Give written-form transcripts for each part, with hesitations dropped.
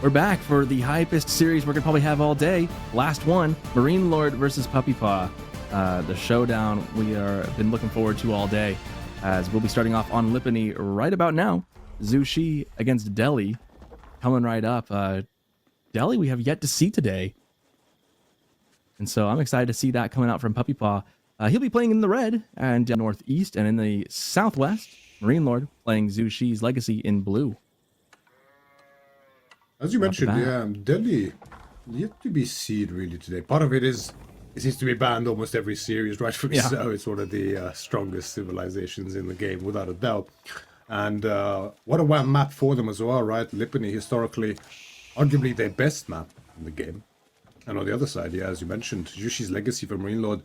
We're back for the hypest series we're gonna probably have all day. Last one, MarineLorD versus Puppypaw. The showdown we are been looking forward to all day, as we'll be starting off on Lipany right about now. Zhu Shi against Delhi, coming right up. Delhi we have yet to see today, and so I'm excited to see that coming out from Puppypaw. He'll be playing in the red and northeast, and in the southwest, MarineLorD playing Zhu Shi's Legacy in blue. As you mentioned, yeah, Delhi yet to be seen really today. Part of it is it seems to be banned almost every series, rightfully so. It's one of the strongest civilizations in the game, without a doubt. And what a wow map for them as well, right? Lipany, historically, arguably their best map in the game. And on the other side, yeah, as you mentioned, Zhu Shi's Legacy for MarineLorD,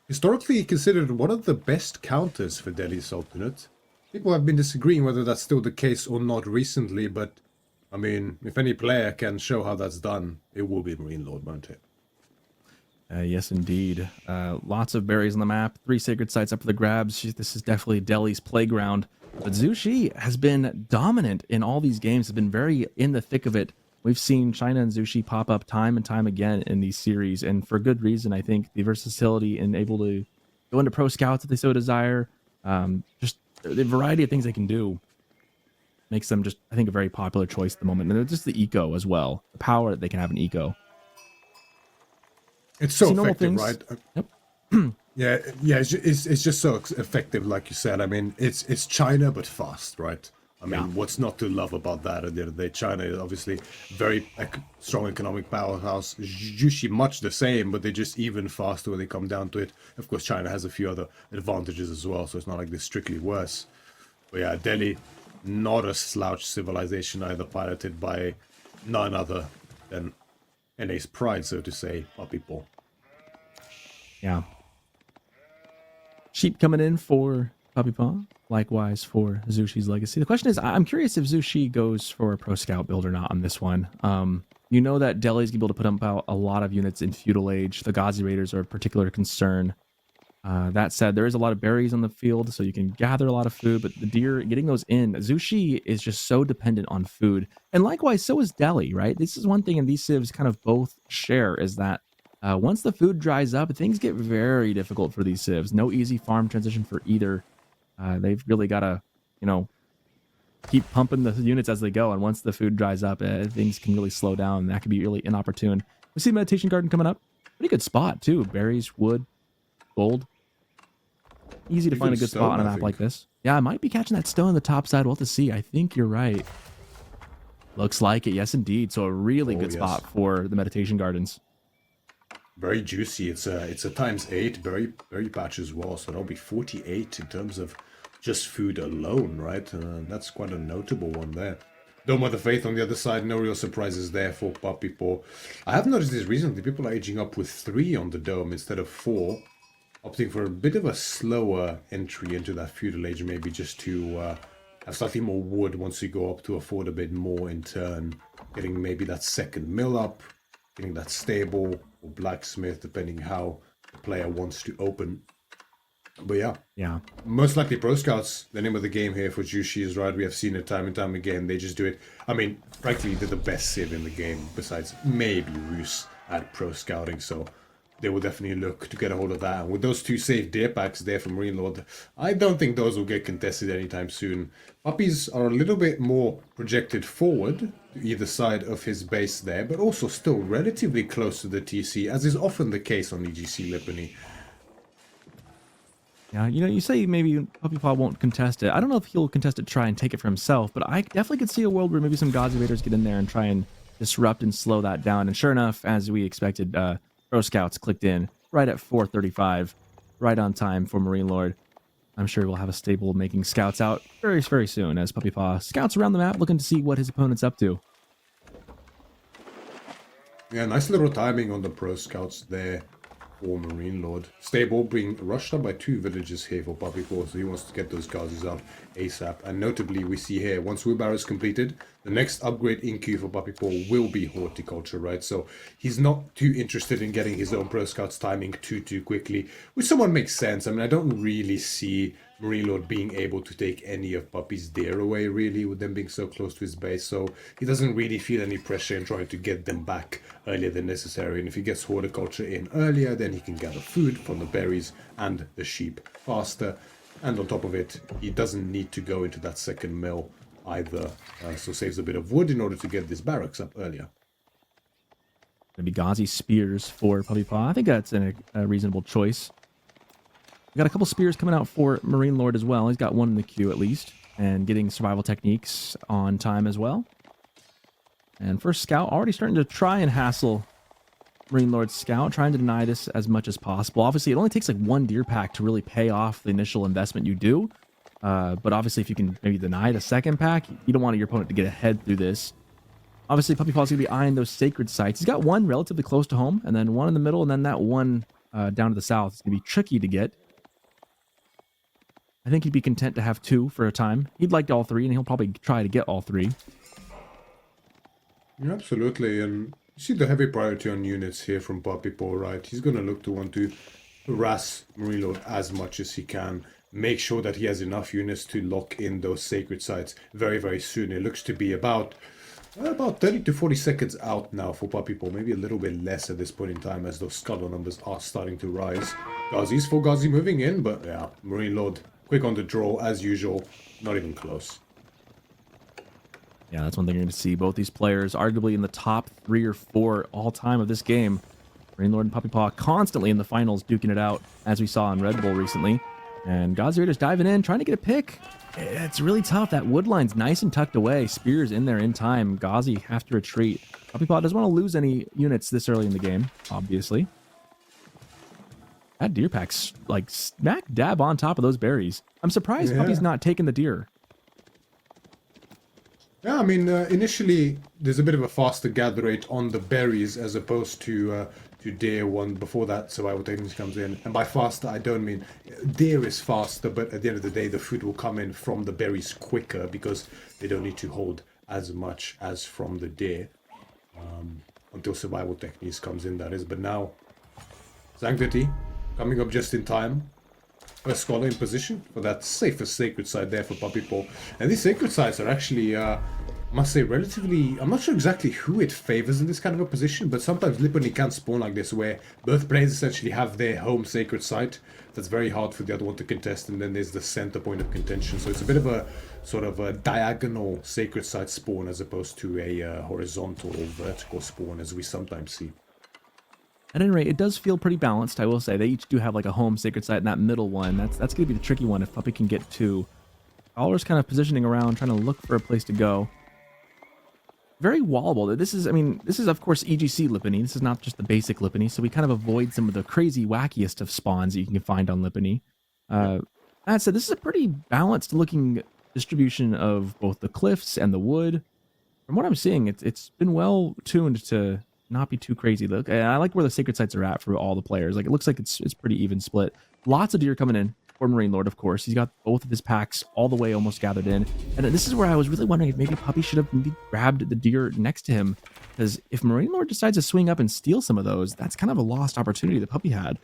historically considered one of the best counters for Delhi Sultanate. People have been disagreeing whether that's still the case or not recently, but I mean, if any player can show how that's done, it will be MarineLorD, won't it? Yes, indeed. Lots of berries on the map. 3 sacred sites up for the grabs. This is definitely Delhi's playground. But Zhu Shi has been dominant in all these games, has been very in the thick of it. We've seen China and Zhu Shi pop up time and time again in these series, and for good reason. I think the versatility and able to go into pro scouts if they so desire, just the variety of things they can do makes them just, I think, a very popular choice at the moment. And just the eco as well. The power that they can have in eco. It's so effective, things. right? Yep. yeah, it's just so effective, like you said. I mean, it's China, but fast, right? I mean, what's not to love about that at the end of the day? China is obviously very strong economic powerhouse. Zhu Shi much the same, but they're just even faster when they come down to it. Of course, China has a few other advantages as well, so it's not like they're strictly worse. But yeah, Delhi, not a slouch civilization either, piloted by none other than NA's pride, so to say, Puppypaw. Yeah. Sheep coming in for Puppypaw, likewise for Zhu Shi's Legacy. The question is, I'm curious if Zhu Shi goes for a pro scout build or not on this one. You know that Delhi's able to put up a lot of units in Feudal Age. The Ghazi Raiders are a particular concern. That said, there is a lot of berries on the field, so you can gather a lot of food, but the deer, getting those in, Zhu Shi is just so dependent on food. And likewise, so is Delhi, right? This is one thing, and these civs kind of both share, is that once the food dries up, things get very difficult for these civs. No easy farm transition for either. They've really got to, keep pumping the units as they go, and once the food dries up, things can really slow down, and that can be really inopportune. We see Meditation Garden coming up. Pretty good spot, too. Berries, wood, gold. Easy to find a good spot on a map like this. Yeah, I might be catching that stone on the top side. We'll have to see. I think you're right. Looks like it. Yes, indeed. So a really good spot for the Meditation Gardens. Very juicy. It's a ×8 berry patch as well. So that'll be 48 in terms of just food alone, right? That's quite a notable one there. Dome of the Faith on the other side. No real surprises there for Puppypaw. I have noticed this recently. People are aging up with 3 on the dome instead of 4. Opting for a bit of a slower entry into that feudal age, maybe just to have slightly more wood once you go up to afford a bit more in turn. Getting maybe that second mill up, getting that stable or blacksmith, depending how the player wants to open. But yeah, most likely pro scouts, the name of the game here for Zhu Shi is right. We have seen it time and time again. They just do it. I mean, frankly, they're the best civ in the game, besides maybe Rus at pro scouting, so they will definitely look to get a hold of that. And with those 2 safe deer packs there from MarineLorD, I don't think those will get contested anytime soon. Puppies are a little bit more projected forward to either side of his base there, but also still relatively close to the TC, as is often the case on EGC Lipany. Yeah, you say maybe Puppypaw won't contest it. I don't know if he'll contest it, try and take it for himself, but I definitely could see a world where maybe some Ghazi Raiders get in there and try and disrupt and slow that down. And sure enough, as we expected, Pro Scouts clicked in right at 4:35, right on time for MarineLorD. I'm sure we'll have a stable making scouts out very, very soon as Puppypaw scouts around the map looking to see what his opponent's up to. Yeah, nice little timing on the Pro Scouts there for MarineLorD. Stable being rushed up by 2 villages here for Puppypaw, so he wants to get those Ghazis out ASAP. And notably, we see here, once wheelbarrow is completed, the next upgrade in queue for Puppypaw will be horticulture, right? So he's not too interested in getting his own Pro Scouts timing too quickly, which somewhat makes sense. I mean, I don't really see MarineLorD being able to take any of Puppy's deer away, really, with them being so close to his base. So he doesn't really feel any pressure in trying to get them back earlier than necessary. And if he gets horticulture in earlier, then he can gather food from the berries and the sheep faster. And on top of it, he doesn't need to go into that second mill either. So saves a bit of wood in order to get this barracks up earlier. Gonna be Ghazi spears for Puppypaw. I think that's a reasonable choice. We got a couple spears coming out for MarineLorD as well. He's got one in the queue at least, and getting survival techniques on time as well. And first scout already starting to try and hassle MarineLorD's scout, trying to deny this as much as possible. Obviously, it only takes like one deer pack to really pay off the initial investment you do. But obviously, if you can maybe deny the second pack, you don't want your opponent to get ahead through this. Obviously, Puppypaw's going to be eyeing those sacred sites. He's got one relatively close to home, and then one in the middle, and then that one down to the south. It's going to be tricky to get. I think he'd be content to have two for a time. He'd like all three, and he'll probably try to get all three. Yeah, absolutely, and you see the heavy priority on units here from Puppypaw, right? He's going to look to want to harass MarineLorD as much as he can. Make sure that he has enough units to lock in those sacred sites very, very soon. It looks to be about 30 to 40 seconds out now for Puppypaw. Maybe a little bit less at this point in time as those scuttle numbers are starting to rise. Ghazi's for Ghazi moving in, but yeah, MarineLorD quick on the draw as usual. Not even close. Yeah, that's one thing you're going to see. Both these players arguably in the top 3 or 4 all-time of this game. MarineLorD and Puppypaw constantly in the finals duking it out, as we saw in Red Bull recently. And Ghazi Raiders diving in, trying to get a pick. It's really tough. That wood line's nice and tucked away. Spears in there in time. Ghazi have to retreat. Puppypaw doesn't want to lose any units this early in the game, obviously. That deer pack's like smack dab on top of those berries. I'm surprised Puppy's not taking the deer. Yeah, I mean, initially there's a bit of a faster gather rate on the berries as opposed to deer one before that survival techniques comes in. And by faster, I don't mean deer is faster, but at the end of the day, the food will come in from the berries quicker because they don't need to hold as much as from the deer until survival techniques comes in, that is. But now, Sanctity coming up just in time. A scholar in position for that safest sacred site there for Puppypaw. And these sacred sites are actually, must say, relatively... I'm not sure exactly who it favors in this kind of a position, but sometimes Lipony can spawn like this, where both players essentially have their home sacred site. That's very hard for the other one to contest, and then there's the center point of contention. So it's a bit of a sort of a diagonal sacred site spawn as opposed to a horizontal or vertical spawn, as we sometimes see. At any rate, it does feel pretty balanced, I will say. They each do have like a home sacred site in that middle one. That's going to be the tricky one if Puppy can get two. Scholar's kind of positioning around, trying to look for a place to go. Very wallable. This is of course EGC Lipony. This is not just the basic Lipony, so we kind of avoid some of the crazy wackiest of spawns that you can find on Lipony. That said, this is a pretty balanced looking distribution of both the cliffs and the wood. From what I'm seeing, it's been well tuned to not be too crazy. Look, I like where the sacred sites are at for all the players. Like, it looks like it's pretty even split. Lots of deer coming in for MarineLorD, of course. He's got both of his packs all the way almost gathered in. And this is where I was really wondering if maybe Puppy should have maybe grabbed the deer next to him, because if MarineLorD decides to swing up and steal some of those, that's kind of a lost opportunity that Puppy had.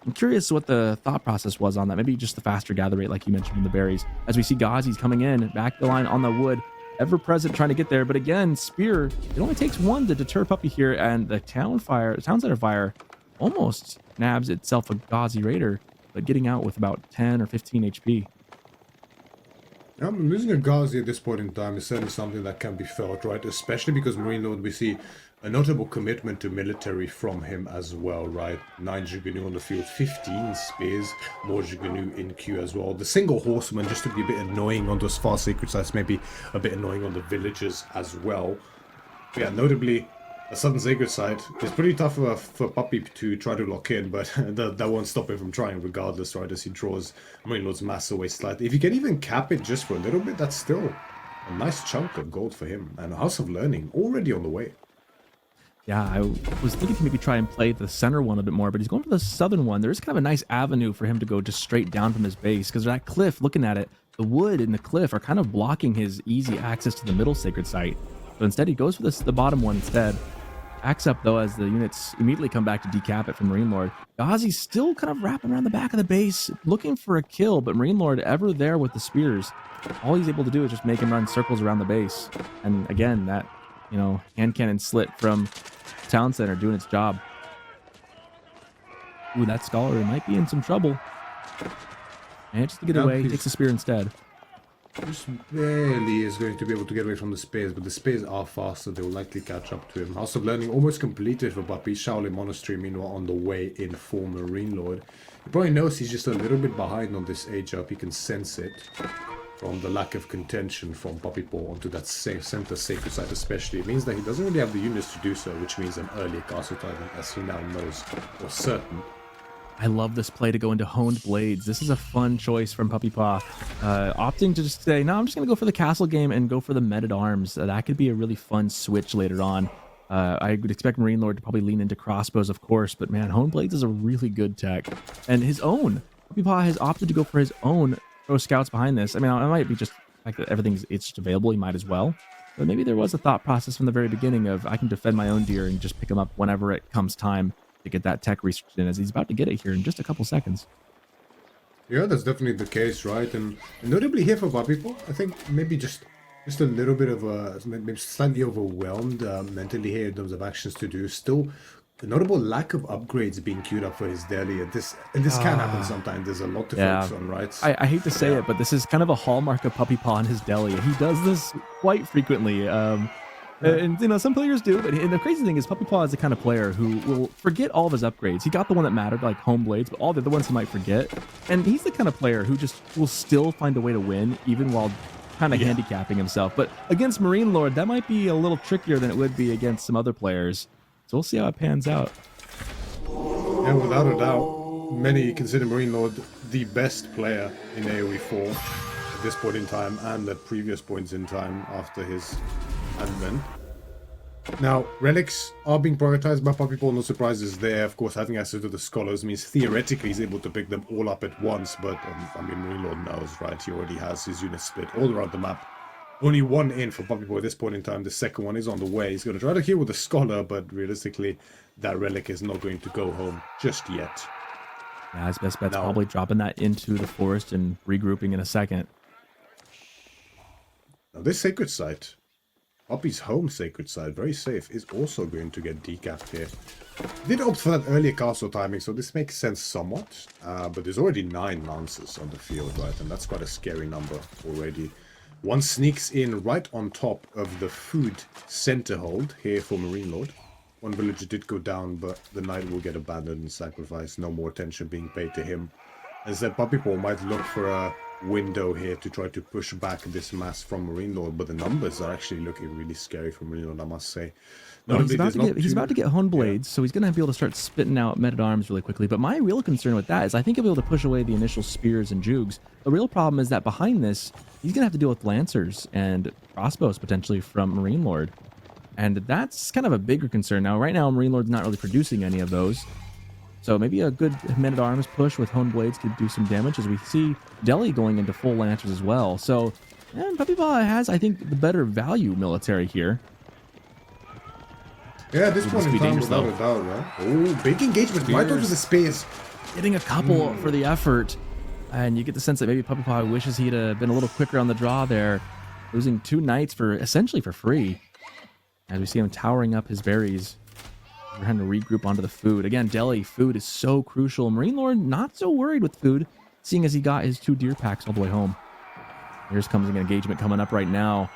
I'm curious what the thought process was on that. Maybe just the faster gather rate, like you mentioned from the berries. As we see Ghazi's coming in, back the line on the wood, ever present trying to get there, but again, spear, it only takes one to deter Puppy here, and the town center fire almost nabs itself a Ghazi Raider, but getting out with about 10 or 15 HP. Yeah, losing a Ghazi at this point in time is certainly something that can be felt, right? Especially because MarineLorD, we see a notable commitment to military from him as well, right? 9 Jugunu on the field, 15 spears, more Jugunu in queue as well. The single horseman, just to be a bit annoying on those far sacred sites, maybe a bit annoying on the villagers as well. But yeah, notably, a sudden sacred site is pretty tough for Puppy to try to lock in, but that won't stop him from trying regardless, right? As he draws MarineLorD's mass away slightly. If you can even cap it just for a little bit, that's still a nice chunk of gold for him. And a House of Learning already on the way. Yeah, I was thinking to maybe try and play the center one a bit more, but he's going for the southern one. There is kind of a nice avenue for him to go just straight down from his base, because that cliff, looking at it, the wood and the cliff are kind of blocking his easy access to the middle sacred site. So instead, he goes for the bottom one instead. Backs up though as the units immediately come back to decap it from MarineLorD. Gazi's still kind of wrapping around the back of the base, looking for a kill, but MarineLorD ever there with the spears. All he's able to do is just make him run circles around the base. And again, that, hand cannon slit from town center doing its job. Ooh, that scholar might be in some trouble. Manages to get away, he takes the spear instead. Just barely is going to be able to get away from the spears, but the spears are faster. They will likely catch up to him. House of Learning almost completed for Puppy. Shaolin Monastery, meanwhile, on the way in for MarineLorD. He probably knows he's just a little bit behind on this age up. He can sense it from the lack of contention from Puppypaw onto that center sacred site especially. It means that he doesn't really have the units to do so, which means an earlier castle timing, as he now knows for certain. I love this play to go into Honed Blades. This is a fun choice from Puppypaw. Opting to just say, no, I'm just going to go for the castle game and go for the men-at-arms. That could be a really fun switch later on. I would expect MarineLorD to probably lean into crossbows, of course, but man, Honed Blades is a really good tech. And his own. Puppypaw has opted to go for his own pro scouts behind this. I mean, it might be just like that it's just available, he might as well. But maybe there was a thought process from the very beginning of I can defend my own deer and just pick them up whenever it comes time to get that tech research in, as he's about to get it here in just a couple seconds. Yeah, that's definitely the case, right? And notably here for Puppypaw, I think maybe just a little bit of maybe slightly overwhelmed mentally here in terms of actions to do. Still, a notable lack of upgrades being queued up for his daily. And this can happen sometimes. There's a lot to focus on, right? I hate to say it, but this is kind of a hallmark of Puppypaw and his deli. He does this quite frequently. And some players do, but the crazy thing is Puppypaw is the kind of player who will forget all of his upgrades. He got the one that mattered, like Home Blades, but all the other ones he might forget. And he's the kind of player who just will still find a way to win, even while kind of handicapping himself. But against MarineLorD, that might be a little trickier than it would be against some other players. So we'll see how it pans out. And without a doubt, many consider MarineLorD the best player in AoE 4 at this point in time and at previous points in time after his advent. Now, relics are being prioritized by Puppypaw, no surprises there. Of course, having access to the scholars means theoretically he's able to pick them all up at once, but MarineLorD knows, right? He already has his units split all around the map. Only one in for Puppypaw at this point in time. The second one is on the way. He's going to try to kill with the scholar, but realistically, that relic is not going to go home just yet. Yeah, his best bet's probably dropping that into the forest and regrouping in a second. Now, this sacred site, Puppy's home sacred site, very safe, is also going to get decapped here. Did opt for that earlier castle timing, so this makes sense somewhat. But there's already 9 lances on the field, right? And that's quite a scary number already. One sneaks in right on top of the food center hold here for MarineLorD. One villager did go down, but the knight will get abandoned and sacrificed. No more attention being paid to him. As that Puppypaw might look for a window here to try to push back this mass from MarineLorD, but the numbers are actually looking really scary for MarineLorD, I must say. He's about to get Honed Blades, so he's going to be able to start spitting out men-at-arms really quickly. But my real concern with that is I think he'll be able to push away the initial spears and jugs. The real problem is that behind this, he's going to have to deal with lancers and crossbows potentially from MarineLorD. And that's kind of a bigger concern. Now, right now, MarineLorD's not really producing any of those. So maybe a good men-at-arms push with Honed Blades could do some damage, as we see Delhi going into full lancers as well. So, Puppypaw has, I think, the better value military here. Yeah, at this point in time, without a doubt, right? Oh, big engagement right onto the spears. Getting a couple for the effort. And you get the sense that maybe Puppypaw wishes he'd been a little quicker on the draw there. Losing 2 knights essentially for free. As we see him towering up his berries. We're trying to regroup onto the food. Again, Delhi, food is so crucial. MarineLorD not so worried with food, seeing as he got his 2 deer packs all the way home. Here's comes an engagement coming up right now.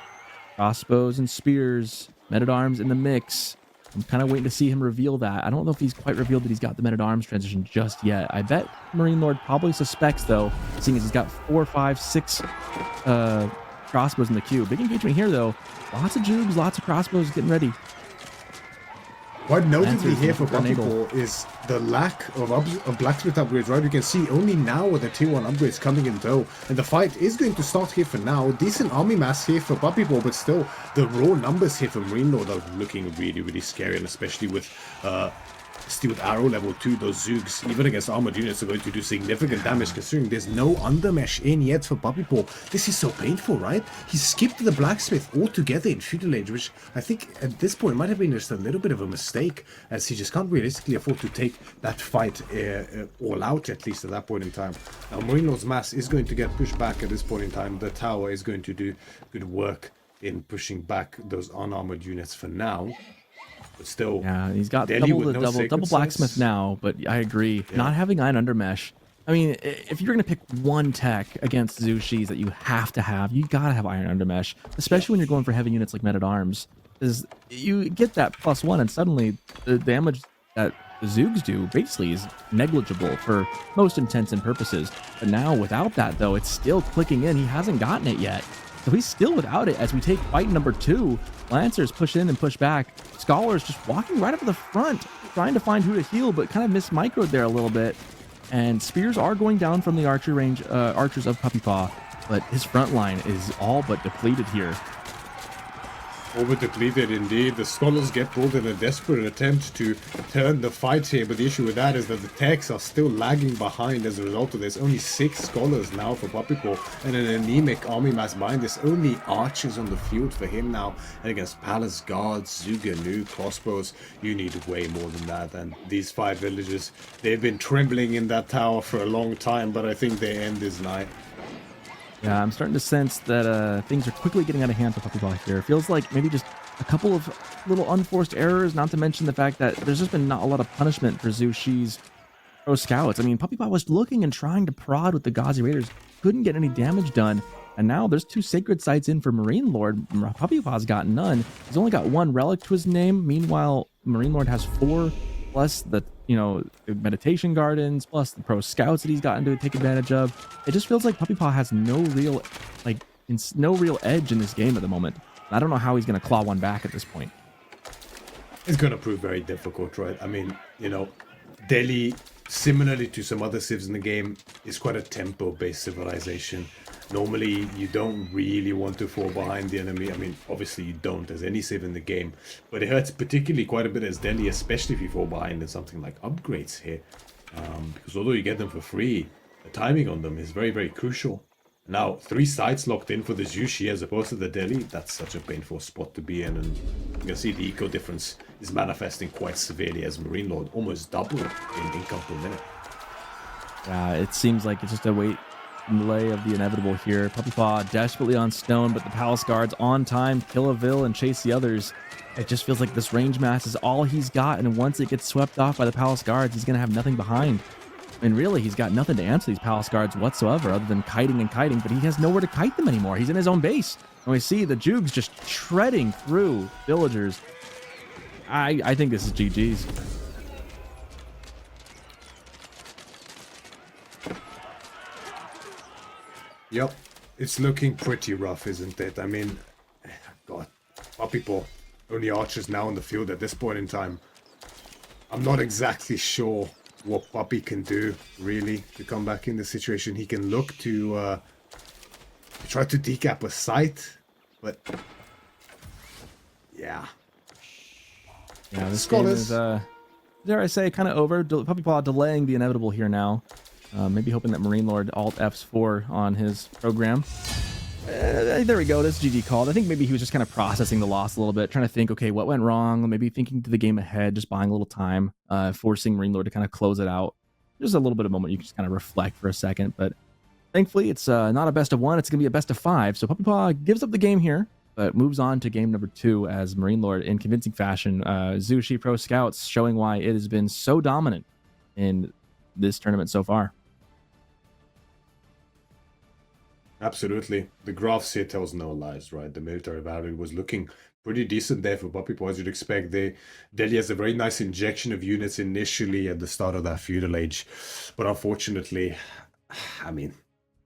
Crossbows and spears. Men-at-arms in the mix. I'm kind of waiting to see him reveal that. I don't know if he's quite revealed that he's got the men-at-arms transition just yet. I bet MarineLorD probably suspects, though, seeing as he's got 4, 5, 6 crossbows in the queue. Big engagement here, though. Lots of jugs, lots of crossbows getting ready. Quite notably here for Puppypaw is the lack of blacksmith upgrades, right? You can see only now with the tier 1 upgrades coming in tow. And the fight is going to start here for now. Decent army mass here for Puppypaw, but still the raw numbers here for MarineLorD are looking really, really scary. And especially with Steeled Arrow level 2, those Zoogs, even against armored units, are going to do significant damage considering there's no undermesh in yet for Puppypaw. This is so painful, right? He skipped the blacksmith altogether in Feudal Age, which I think at this point might have been just a little bit of a mistake, as he just can't realistically afford to take that fight all out, at least at that point in time. Now, MarineLorD's mass is going to get pushed back at this point in time. The tower is going to do good work in pushing back those unarmored units for now. But still, yeah, he's got Delhi double with the no double sacred blacksmith sites. now, but I agree. Not having iron undermesh. I mean, if you're gonna pick one tech against Zushis that you have to have, you gotta have iron undermesh, especially when you're going for heavy units like men at arms. Is you get that +1, and suddenly the damage that the Zoogs do basically is negligible for most intents and purposes. But now without that, though, it's still clicking in. He hasn't gotten it yet. So he's still without it as we take fight number 2. Lancers push in and push back. Scholars just walking right up to the front, trying to find who to heal, but kind of missmicroed there a little bit. And spears are going down from the archer range, archers of Puppypaw, but his front line is all but depleted here. Over depleted indeed. The scholars get pulled in a desperate attempt to turn the fight here, but the issue with that is that the techs are still lagging behind as a result of this. Only 6 scholars now for Puppypaw, and an anemic army mass behind this. Only archers on the field for him now, and against palace guards, Zuganu, crossbows, you need way more than that. And these 5 villagers, they've been trembling in that tower for a long time, but I think their end is nigh. Yeah, I'm starting to sense that things are quickly getting out of hand for Puppypaw here. It feels like maybe just a couple of little unforced errors, not to mention the fact that there's just been not a lot of punishment for Zushi's pro scouts. I mean, Puppypaw was looking and trying to prod with the Ghazi Raiders, couldn't get any damage done, and now there's 2 sacred sites in for MarineLorD. Puppypaw's got none. He's only got 1 relic to his name. Meanwhile, MarineLorD has 4, plus the meditation gardens, plus the pro scouts that he's gotten to take advantage of. It just feels like Puppypaw has no real edge in this game at the moment. I don't know how he's going to claw one back at this point. It's going to prove very difficult, right? I mean, Delhi, similarly to some other civs in the game, is quite a tempo-based civilization. Normally, you don't really want to fall behind the enemy. I mean, obviously you don't as any civ in the game, but it hurts particularly quite a bit as Delhi, especially if you fall behind in something like upgrades here. Because although you get them for free, the timing on them is very, very crucial. Now, 3 sites locked in for the Zushi as opposed to the Delhi, that's such a painful spot to be in, and you can see the eco difference is manifesting quite severely as MarineLorD almost doubled in income per minute. Yeah, it seems like it's just a wait and delay of the inevitable here. Puppypaw desperately on stone, but the palace guards on time, kill a Vil and chase the others. It just feels like this range mass is all he's got, and once it gets swept off by the palace guards, he's going to have nothing behind. I mean, really, he's got nothing to answer these palace guards whatsoever other than kiting and kiting, but he has nowhere to kite them anymore. He's in his own base. And we see the Jugs just shredding through villagers. I think this is GG's. Yep, it's looking pretty rough, isn't it? I mean, God, Puppypaw, only archers now on the field at this point in time. I'm not exactly sure what Puppy can do, really, to come back in this situation. He can look to try to decap a site, but yeah. Yeah, this game is, dare I say, kind of over. Puppypaw delaying the inevitable here now. Maybe hoping that MarineLorD Alt F4 on his program. There we go. That's GG called. I think maybe he was just kind of processing the loss a little bit, trying to think, okay, what went wrong? Maybe thinking to the game ahead, just buying a little time, forcing MarineLorD to kind of close it out. Just a little bit of moment you can just kind of reflect for a second. But thankfully, it's not a best of 1. It's going to be a best of 5. So Puppypaw gives up the game here, but moves on to game number 2 as MarineLorD, in convincing fashion, Zushi Pro Scouts showing why it has been so dominant in this tournament so far. Absolutely. The graphs here tells no lies, right? The military value was looking pretty decent there for Puppypaw, as you'd expect. Delhi has a very nice injection of units initially at the start of that feudal age. But unfortunately, I mean,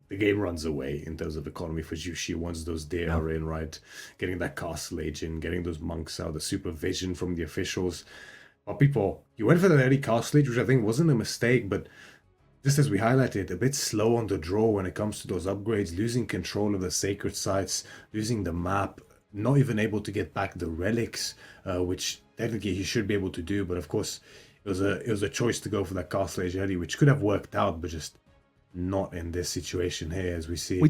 the game runs away in terms of economy for Jushi once those deer are in, right? Getting that castle age in, getting those monks out, the supervision from the officials. Puppypaw, you went for that early castle age, which I think wasn't a mistake, but just as we highlighted, a bit slow on the draw when it comes to those upgrades, losing control of the sacred sites, losing the map, not even able to get back the relics, which technically he should be able to do. But of course, it was a choice to go for that castle age early, which could have worked out, but just not in this situation here, as we see. We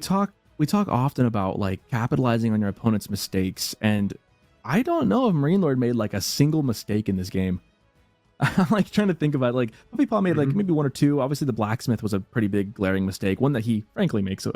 talk often about like capitalizing on your opponent's mistakes, and I don't know if MarineLorD made like a single mistake in this game. I'm like trying to think about like Puppypaw made like maybe one or two. Obviously, the blacksmith was a pretty big glaring mistake, one that he frankly makes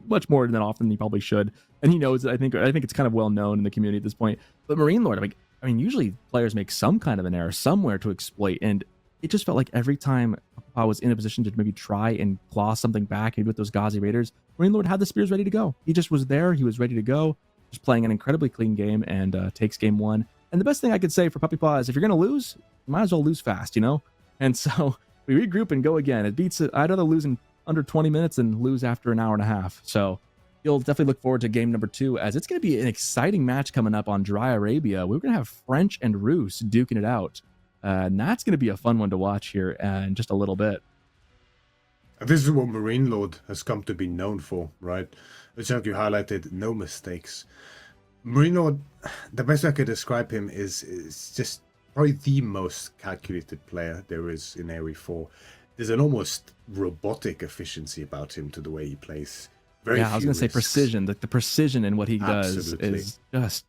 much more than often than he probably should, and he knows it. I think it's kind of well known in the community at this point. But MarineLorD, I mean, usually players make some kind of an error somewhere to exploit, and it just felt like every time Puppypaw was in a position to maybe try and claw something back, maybe with those Ghazi Raiders, MarineLorD had the spears ready to go. He just was there. He was ready to go. Just playing an incredibly clean game and takes game one. And the best thing I could say for Puppypaw is if you're going to lose, you might as well lose fast, you know? And so we regroup and go again. It beats it. I'd rather lose in under 20 minutes than lose after an hour and a half. So you'll definitely look forward to game number 2, as it's going to be an exciting match coming up on Dry Arabia. We're going to have French and Rus duking it out. And that's going to be a fun one to watch here in just a little bit. This is what MarineLorD has come to be known for, right? As you highlighted, no mistakes. MarineLorD, the best way I could describe him is just probably the most calculated player there is in AoE4. There's an almost robotic efficiency about him to the way he plays. I was going to say precision. The precision in what he does is just,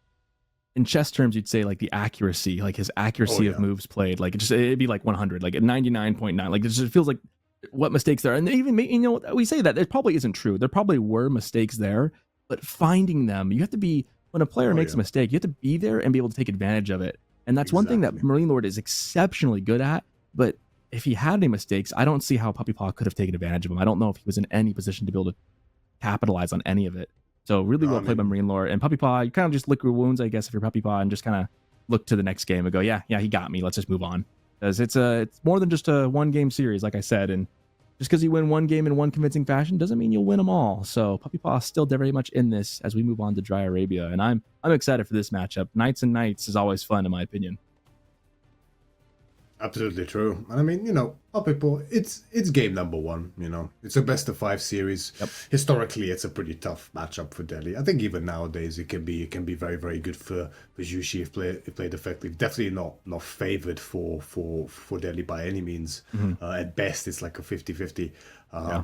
in chess terms, you'd say like the accuracy, like his accuracy of moves played. Like it'd be like 100, like at 99.9. Like it just feels like what mistakes there. And even, you know, we say that it probably isn't true. There probably were mistakes there, but finding them, you have to be, when a player makes a mistake, you have to be there and be able to take advantage of it. And that's one thing that MarineLorD is exceptionally good at. But if he had any mistakes, I don't see how Puppypaw could have taken advantage of them. I don't know if he was in any position to be able to capitalize on any of it. So really well played by MarineLorD. And Puppypaw, you kind of just lick your wounds, I guess, if you're Puppypaw, and just kind of look to the next game and go, yeah, he got me. Let's just move on. Because it's more than just a one-game series, like I said. And just because you win one game in one convincing fashion doesn't mean you'll win them all. So Puppypaw is still very much in this as we move on to Dry Arabia. And I'm excited for this matchup. Knights and Knights is always fun, in my opinion. Absolutely true. And I mean, you know, Puppypaw, it's game number 1, you know. It's a best of 5 series. Yep. Historically, it's a pretty tough matchup for Delhi. I think even nowadays it can be very, very good for Zhuxi if played effectively. Definitely not favored for Delhi by any means. At best, it's like a 50-50.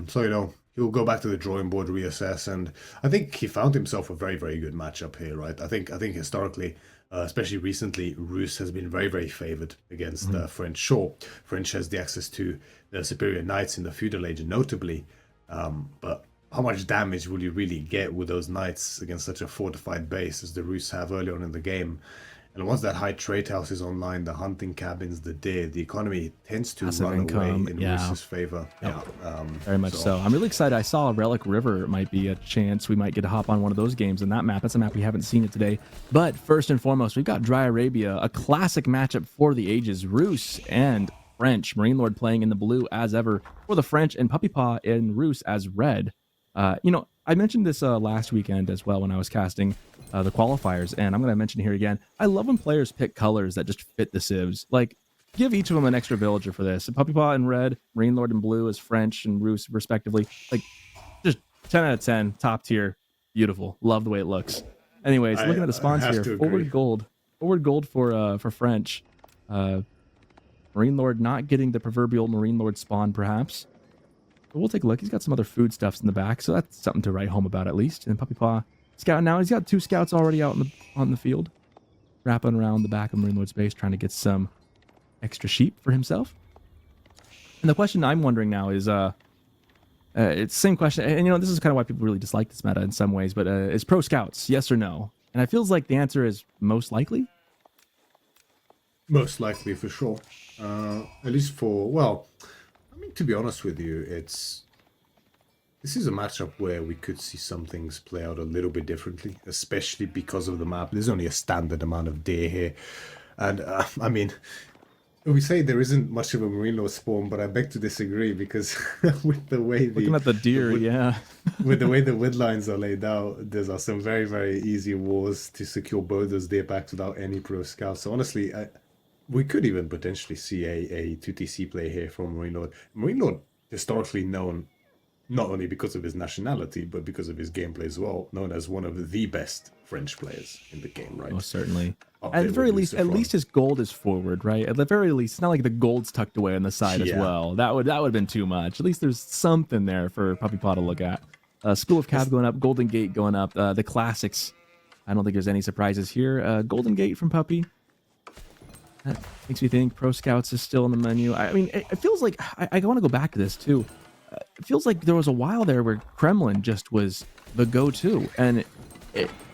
So, you know, he'll go back to the drawing board, reassess, and I think he found himself a very, very good matchup here, right? I think historically, especially recently, Rus has been very, very favored against French. Sure, French has the access to the superior knights in the Feudal Age, notably, but how much damage will you really get with those knights against such a fortified base as the Rus have early on in the game? And once that high trade house is online, the hunting cabins, the deer, the economy tends to run away in Rus's favor. Very much so. I'm really excited. I saw Relic River might be a chance we might get to hop on one of those games in that map. That's a map we haven't seen it today. But first and foremost, we've got Dry Arabia, a classic matchup for the ages. Rus and French. MarineLorD playing in the blue as ever for the French, and Puppypaw and Rus as red. You know, I mentioned this last weekend as well when I was casting the qualifiers, and I'm going to mention here again. I love when players pick colors that just fit the civs. Like, give each of them an extra villager for this. Puppypaw in red, MarineLorD in blue as French and Rus respectively. Like, just 10 out of 10, top tier, beautiful. Love the way it looks. Anyways, looking at the spawns here, forward gold for French. MarineLorD not getting the proverbial MarineLorD spawn, perhaps. But we'll take a look. He's got some other foodstuffs in the back, so that's something to write home about at least. And Puppypaw scout now. He's got 2 scouts already out on the field, wrapping around the back of MarineLorD's base, trying to get some extra sheep for himself. And the question I'm wondering now is, it's the same question. And you know, this is kind of why people really dislike this meta in some ways. But is pro scouts, yes or no? And it feels like the answer is most likely. Most likely, for sure. At least for, well, I mean, to be honest with you, this is a matchup where we could see some things play out a little bit differently, especially because of the map. There's only a standard amount of deer here. And, I mean, we say there isn't much of a MarineLorD spawn, but I beg to disagree because with the way looking at the deer, with the way the wood lines are laid out, there's some very, very easy wars to secure both those deer packs without any pro scouts. So honestly, we could even potentially see a 2TC play here from MarineLorD. MarineLorD historically known not only because of his nationality, but because of his gameplay as well, known as one of the best French players in the game, right? Most certainly. Up At there the with very least, at Lucifron. least his gold is forward, right? At the very least, it's not like the gold's tucked away on the side as Yeah. well. That would have been too much. At least there's something there for Puppypaw to look at. School of Cav going up, Golden Gate going up, the classics. I don't think there's any surprises here. Golden Gate from Puppy. That makes me think Pro Scouts is still in the menu. I mean, it feels like I want to go back to this too. It feels like there was a while there where Kremlin just was the go-to, and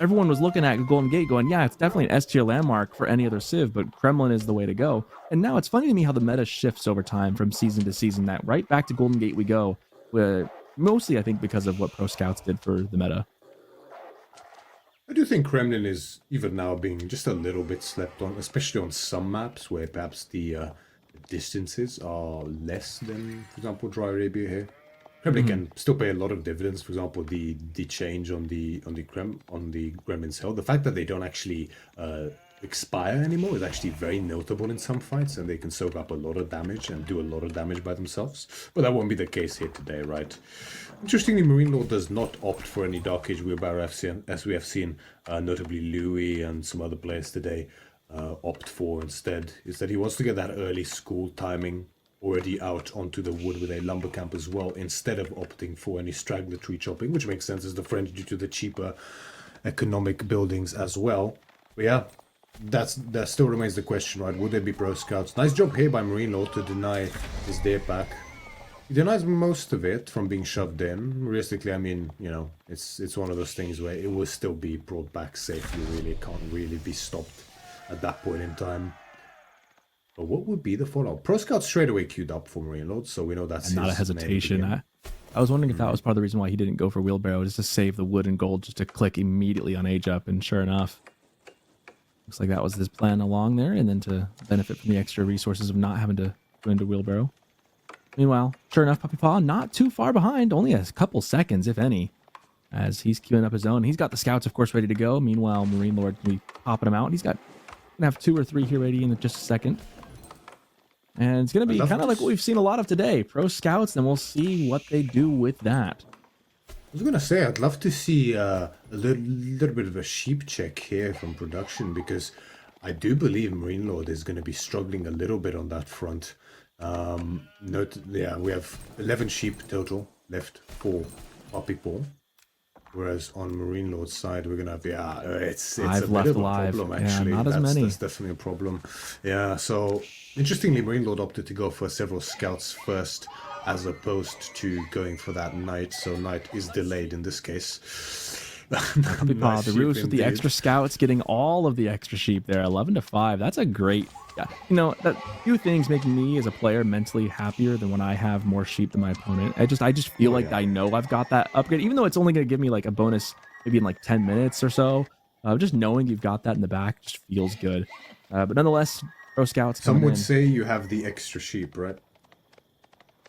everyone was looking at Golden Gate going, yeah, it's definitely an S-tier landmark for any other Civ, but Kremlin is the way to go. And now it's funny to me how the meta shifts over time from season to season, that right back to Golden Gate we go, mostly I think because of what Pro Scouts did for the meta. I do think Kremlin is even now being just a little bit slept on, especially on some maps where perhaps the distances are less than, for example, Dry Arabia here. Kremlin can still pay a lot of dividends. For example, the change on the Gremlin's Hell, the fact that they don't actually expire anymore is actually very notable in some fights, and they can soak up a lot of damage and do a lot of damage by themselves. But that won't be the case here today, right? Interestingly, MarineLorD does not opt for any Dark Age wheelbarrow, as we have seen notably Louis and some other players today opt for instead, is that he wants to get that early school timing already out onto the wood with a lumber camp as well, instead of opting for any straggler tree chopping, which makes sense as the French due to the cheaper economic buildings as well. But yeah, that still remains the question, right? Would there be Pro Scouts? Nice job here by MarineLorD to deny his deer pack. He denies most of it from being shoved in. Realistically, I mean, you know, it's one of those things where it will still be brought back safely. Really, it can't really be stopped at that point in time. But what would be the follow-up? Pro Scout straight away queued up for MarineLorD, so we know that's And not a hesitation. I was wondering if that was part of the reason why he didn't go for wheelbarrow, just to save the wood and gold, just to click immediately on age up. And sure enough, looks like that was his plan along there, and then to benefit from the extra resources of not having to go into wheelbarrow. Meanwhile, sure enough, Puppypaw not too far behind, only a couple seconds, if any, as he's queuing up his own. He's got the scouts, of course, ready to go. Meanwhile, MarineLorD can be popping them out. He's gonna have 2 or 3 here ready in just a second. And it's going to be kind of like what we've seen a lot of today. Pro Scouts, and we'll see what they do with that. I was going to say, I'd love to see a little bit of a sheep check here from production, because I do believe MarineLorD is going to be struggling a little bit on that front. Yeah, we have 11 sheep total left for Puppypaw. Whereas on MarineLorD's side, we're gonna have it's a bit of a problem actually. Yeah, not as many. That's definitely a problem. Yeah. So interestingly, MarineLorD opted to go for several scouts first, as opposed to going for that knight. So knight is delayed in this case. Puppypaw, the Roos with the extra scouts, getting all of the extra sheep there, 11-5. That's a great. Yeah, you know, that few things make me as a player mentally happier than when I have more sheep than my opponent. I just feel like I know I've got that upgrade, even though it's only going to give me like a bonus maybe in like 10 minutes or so. Just knowing you've got that in the back just feels good. But nonetheless, Pro Scouts. Some would say you have the extra sheep, right?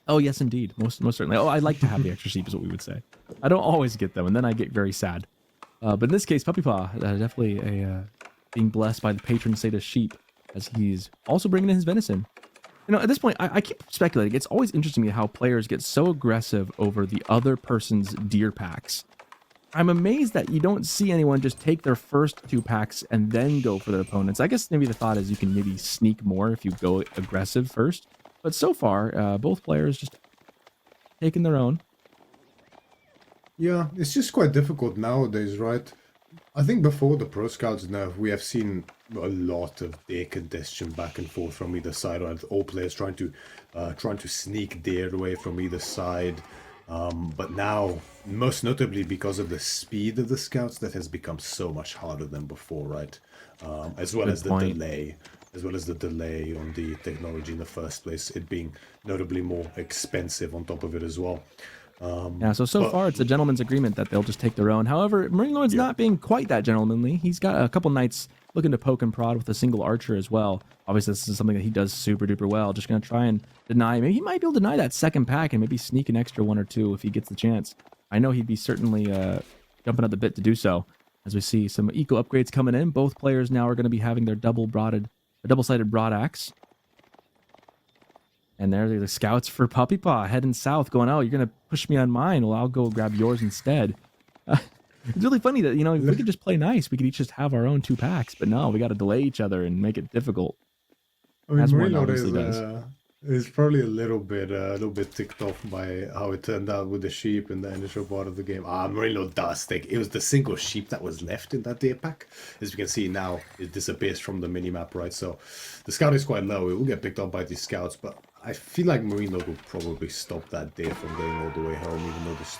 Oh yes, indeed, most certainly. Oh, I like to have the extra sheep, is what we would say. I don't always get them, and then I get very sad. But in this case, Puppypaw definitely being blessed by the patron saint of sheep, as he's also bringing in his venison. You know, at this point, I keep speculating. It's always interesting to me how players get so aggressive over the other person's deer packs. I'm amazed that you don't see anyone just take their first 2 packs and then go for their opponents. I guess maybe the thought is you can maybe sneak more if you go aggressive first. But so far, both players just taking their own. Yeah, it's just quite difficult nowadays, right? I think before the Pro Scouts nerf, we have seen a lot of deer congestion back and forth from either side, right? All players trying to sneak deer away from either side. But now, most notably because of the speed of the scouts, that has become so much harder than before, right? As well as the delay. As well as the delay on the technology in the first place, it being notably more expensive on top of it as well. Yeah, so far it's a gentleman's agreement that they'll just take their own. However, MarineLorD's not being quite that gentlemanly. He's got a couple knights looking to poke and prod with a single archer as well. Obviously, this is something that he does super duper well. Just going to try and deny. Maybe he might be able to deny that second pack and maybe sneak an extra 1 or 2 if he gets the chance. I know he'd be certainly jumping at the bit to do so. As we see some eco upgrades coming in, both players now are going to be having their double-sided broad axe. And there are the scouts for Puppypaw heading south, going, "Oh, you're gonna push me on mine. Well, I'll go grab yours instead." It's really funny that, if we could just play nice, we could each just have our own 2 packs. But no, we got to delay each other and make it difficult. I mean, As one MarineLorD obviously does. is probably a little bit ticked off by how it turned out with the sheep in the initial part of the game. MarineLorD does think it was the single sheep that was left in that day pack. As we can see now, it disappears from the minimap, right? So the scout is quite low. It will get picked up by these scouts, but I feel like MarineLorD will probably stop that deer from going all the way home, even though there's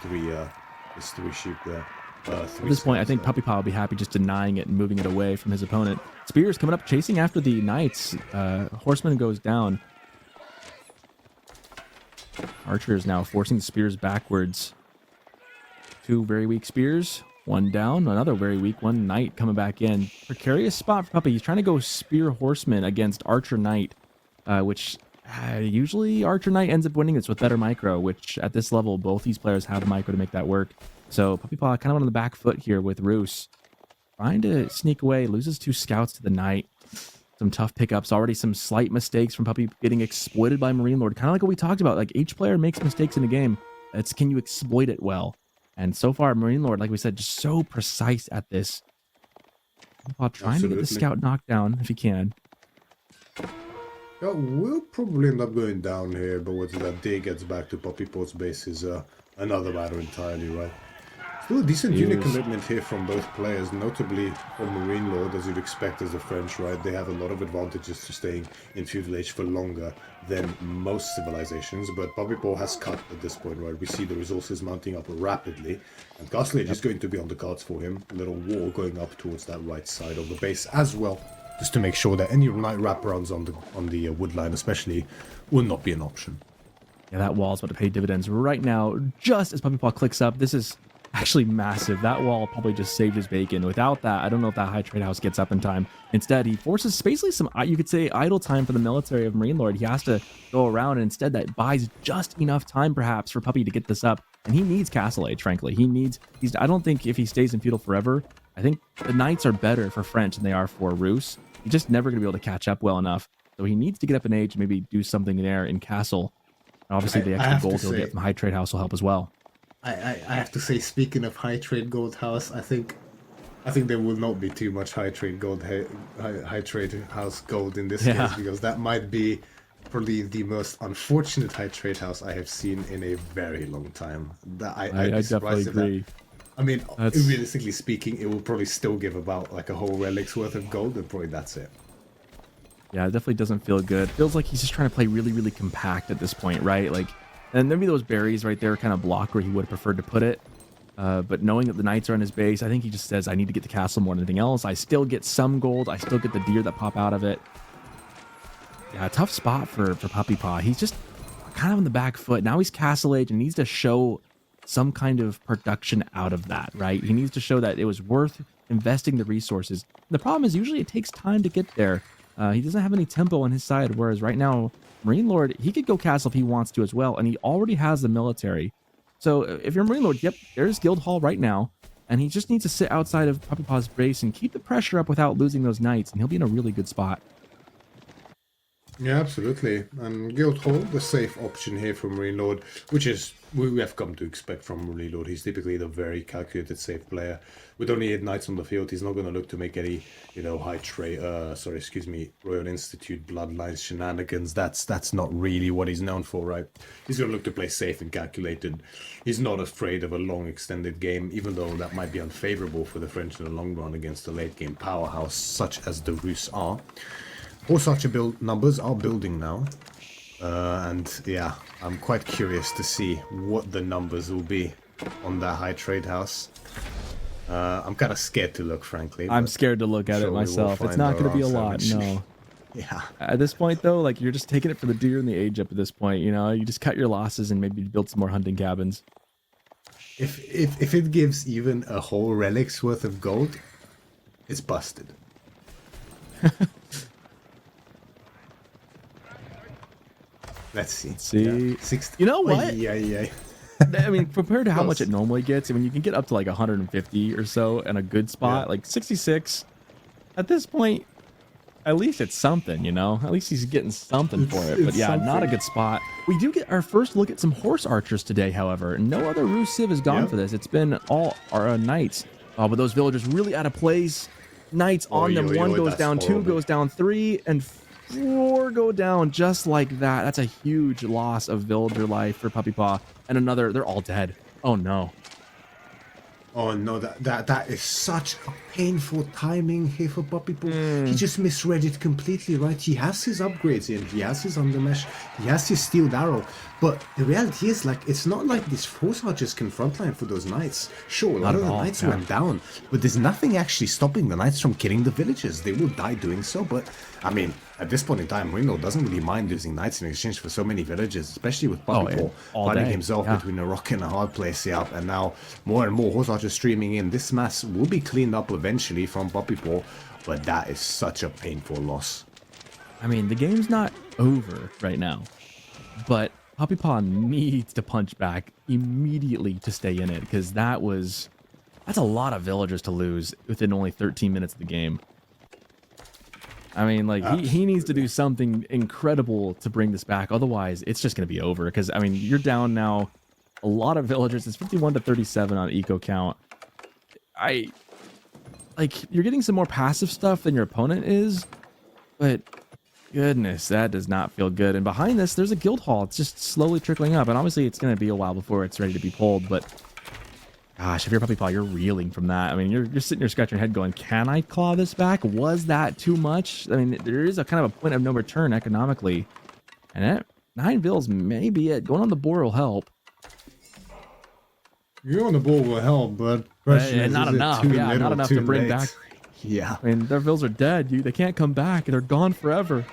three sheep there. At this point, I think Puppypaw will be happy just denying it and moving it away from his opponent. Spears coming up, chasing after the knights. Horseman goes down. Archer is now forcing the spears backwards. 2 very weak spears. 1 down. Another very weak one. Knight coming back in. Precarious spot for Puppy. He's trying to go spear horseman against Archer Knight, which usually Archer Knight ends up winning this with better micro, which at this level, both these players have the micro to make that work. So Puppypaw kind of on the back foot here with Roos. Trying to sneak away. Loses 2 scouts to the Knight. Some tough pickups. Already some slight mistakes from Puppy getting exploited by MarineLorD. Kind of like what we talked about. Like, each player makes mistakes in a game. It's can you exploit it well? And so far, MarineLorD, like we said, just so precise at this. Puppypaw trying to get the scout knocked down if he can. Yeah, we'll probably end up going down here, but whether that day gets back to Puppypaw's base is another matter entirely, right? Still a decent unit commitment here from both players, notably from MarineLorD, as you'd expect as the French, right? They have a lot of advantages to staying in Feudal Age for longer than most civilizations, but Puppypaw has cut at this point, right? We see the resources mounting up rapidly, and Castle Age is going to be on the cards for him. A little wall going up towards that right side of the base as well, just to make sure that any night wraparounds on the wood line especially will not be an option. Yeah, that wall's about to pay dividends right now, just as Puppypaw clicks up. This is actually massive. That wall probably just saved his bacon. Without that, I don't know if that high trade house gets up in time. Instead, he forces basically some, you could say, idle time for the military of MarineLorD. He has to go around, and instead that buys just enough time, perhaps, for Puppy to get this up. And he needs Castle Age, frankly. I don't think if he stays in Feudal forever, I think the Knights are better for French than they are for Roos. He's just never going to be able to catch up well enough. So he needs to get up in age and maybe do something there in Castle. And obviously, the extra gold he'll get from High Trade House will help as well. I have to say, speaking of high trade gold house, I think there will not be too much high trade house gold in this case, because that might be probably the most unfortunate high trade house I have seen in a very long time. I definitely agree. I mean, realistically speaking, it will probably still give about like a whole relic's worth of gold, and probably that's it. Yeah, it definitely doesn't feel good. Feels like he's just trying to play really, really compact at this point, right? Like, and maybe those berries right there kind of block where he would have preferred to put it. But knowing that the knights are in his base, I think he just says, I need to get the castle more than anything else. I still get some gold. I still get the deer that pop out of it. Yeah, tough spot for Puppypaw. He's just kind of on the back foot. Now he's Castle Age and needs to show some kind of production out of that, right? He needs to show that it was worth investing the resources. The problem is usually it takes time to get there. He doesn't have any tempo on his side, whereas right now, MarineLorD, he could go castle if he wants to as well, and he already has the military. So if you're MarineLorD, yep, there's Guildhall right now, and he just needs to sit outside of Puppypaw's base and keep the pressure up without losing those knights, and he'll be in a really good spot. Yeah, absolutely. And Guildhall, the safe option here for MarineLorD, which is we have come to expect from MarineLorD. He's typically the very calculated, safe player. With only 8 knights on the field, he's not going to look to make any, Royal Institute bloodlines shenanigans. That's not really what he's known for, right? He's going to look to play safe and calculated. He's not afraid of a long extended game, even though that might be unfavorable for the French in the long run against a late game powerhouse such as the Rus are. Horse Archer build numbers are building now, and yeah, I'm quite curious to see what the numbers will be on that high trade house. I'm kind of scared to look, frankly. I'm scared to look at it myself. It's not going to be a lot, no. Yeah. At this point, though, like you're just taking it for the deer and the age up at this point. You know, you just cut your losses and maybe build some more hunting cabins. If it gives even a whole relic's worth of gold, it's busted. Let's see. Yeah. 60. You know what? Yeah. I mean, compared to how much it normally gets, I mean, you can get up to like 150 or so in a good spot, like 66. At this point, At least it's something, you know? At least he's getting something for it. But It's yeah, not a something. good spot. We do get our first look at some horse archers today, however. No other Ruse Civ has gone Yep. for this. It's been all our knights. But those villagers really out of place. Knights on them. Oi, One goes that's down, two horrible. goes down, three, and four go down just like that. That's a huge loss of villager life for Puppypaw. And another, they're all dead. Oh no. Oh no, that is such a painful timing here for Puppypaw. He just misread it completely, right? He has his upgrades in, he has his undermesh, he has his steel arrow, but the reality is, like, it's not like these force archers can frontline for those knights. Sure, a lot of the knights went down, but there's nothing actually stopping the knights from killing the villagers. They will die doing so, but I mean, at this point in time, MarineLorD doesn't really mind losing knights in exchange for so many villages, especially with Puppypaw finding himself between a rock and a hard place here, and now more and more horse archers streaming in. This mass will be cleaned up eventually from Puppypaw, but that is such a painful loss. I mean, the game's not over right now, but Puppypaw needs to punch back immediately to stay in it, because that's a lot of villagers to lose within only 13 minutes of the game. I mean, like, he needs to do something incredible to bring this back. Otherwise, it's just going to be over. Because, I mean, you're down now a lot of villagers. It's 51 to 37 on eco count. You're getting some more passive stuff than your opponent is. But, goodness, that does not feel good. And behind this, there's a guild hall. It's just slowly trickling up. And obviously, it's going to be a while before it's ready to be pulled. But gosh, if you're Puppypaw, you're reeling from that. I mean, you're sitting there scratching your head going, can I claw this back? Was that too much? I mean, there is a kind of a point of no return economically. And that 9 bills may be it. Going on the board will help. You're on the ball will help, but Not enough. Yeah, not enough to bring back. Yeah. I mean, their bills are dead. They can't come back. They're gone forever.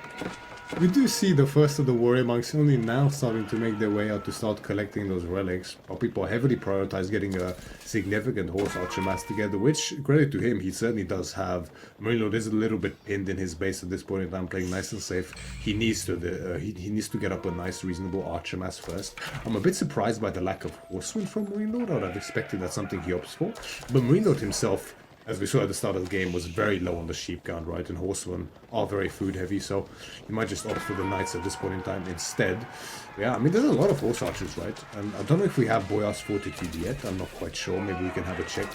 We do see the first of the warrior monks only now starting to make their way out to start collecting those relics. People heavily prioritize getting a significant horse archer mass together, which, credit to him, he certainly does have. MarineLorD is a little bit pinned in his base at this point in time, playing nice and safe. He needs to he needs to get up a nice, reasonable archer mass first. I'm a bit surprised by the lack of horsemen from MarineLorD. I would have expected that's something he opts for. But MarineLorD himself, as we saw at the start of the game, was very low on the sheep count, right? And horsemen are very food heavy, so you might just opt for the knights at this point in time instead. Yeah, I mean, there's a lot of horse archers, right? And I don't know if we have Boyar's Fortitude yet. I'm not quite sure. Maybe we can have a check.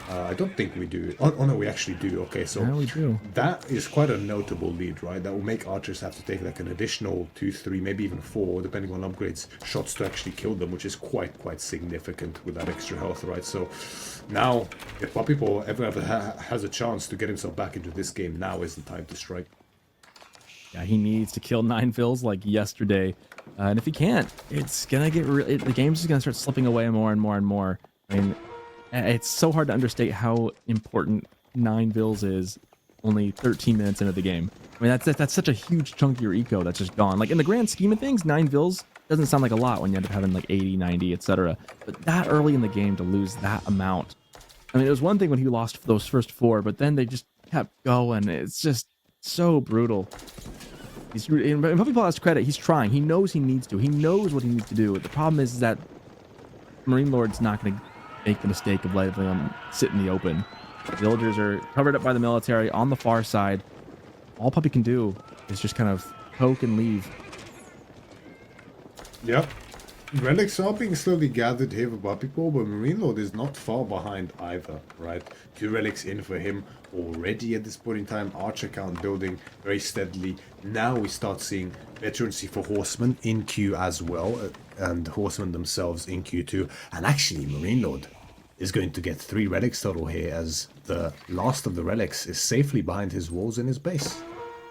I don't think we do. Oh no, we actually do. Okay, so Yeah, we do. that is quite a notable lead, right? That will make archers have to take like an additional 2, 3, maybe even 4, depending on upgrades, shots to actually kill them, which is quite significant with that extra health, right? So now, if Puppypaw ever has a chance to get himself back into this game, now is the time to strike. Yeah, he needs to kill 9 fills like yesterday. And if he can't, it's going to get the game's just going to start slipping away more and more and more. I mean, it's so hard to understate how important 9 bills is only 13 minutes into the game. I mean, that's such a huge chunk of your eco that's just gone. Like, in the grand scheme of things, 9 bills doesn't sound like a lot when you end up having like 80, 90, etc. But that early in the game to lose that amount. I mean, it was one thing when he lost those first 4, but then they just kept going. It's just so brutal. Puppypaw has credit. He's trying. He knows he needs to. He knows what he needs to do. The problem is that MarineLorD's not going to make the mistake of letting them sit in the open. The villagers are covered up by the military on the far side. All Puppy can do is just kind of poke and leave. Yep. Relics are being slowly gathered here for Puppypaw, but MarineLorD is not far behind either, right? 2 relics in for him already at this point in time. Archer count building very steadily. Now we start seeing veterancy for horsemen in queue as well, and horsemen themselves in queue too. And actually, MarineLorD is going to get 3 relics total here, as the last of the relics is safely behind his walls in his base.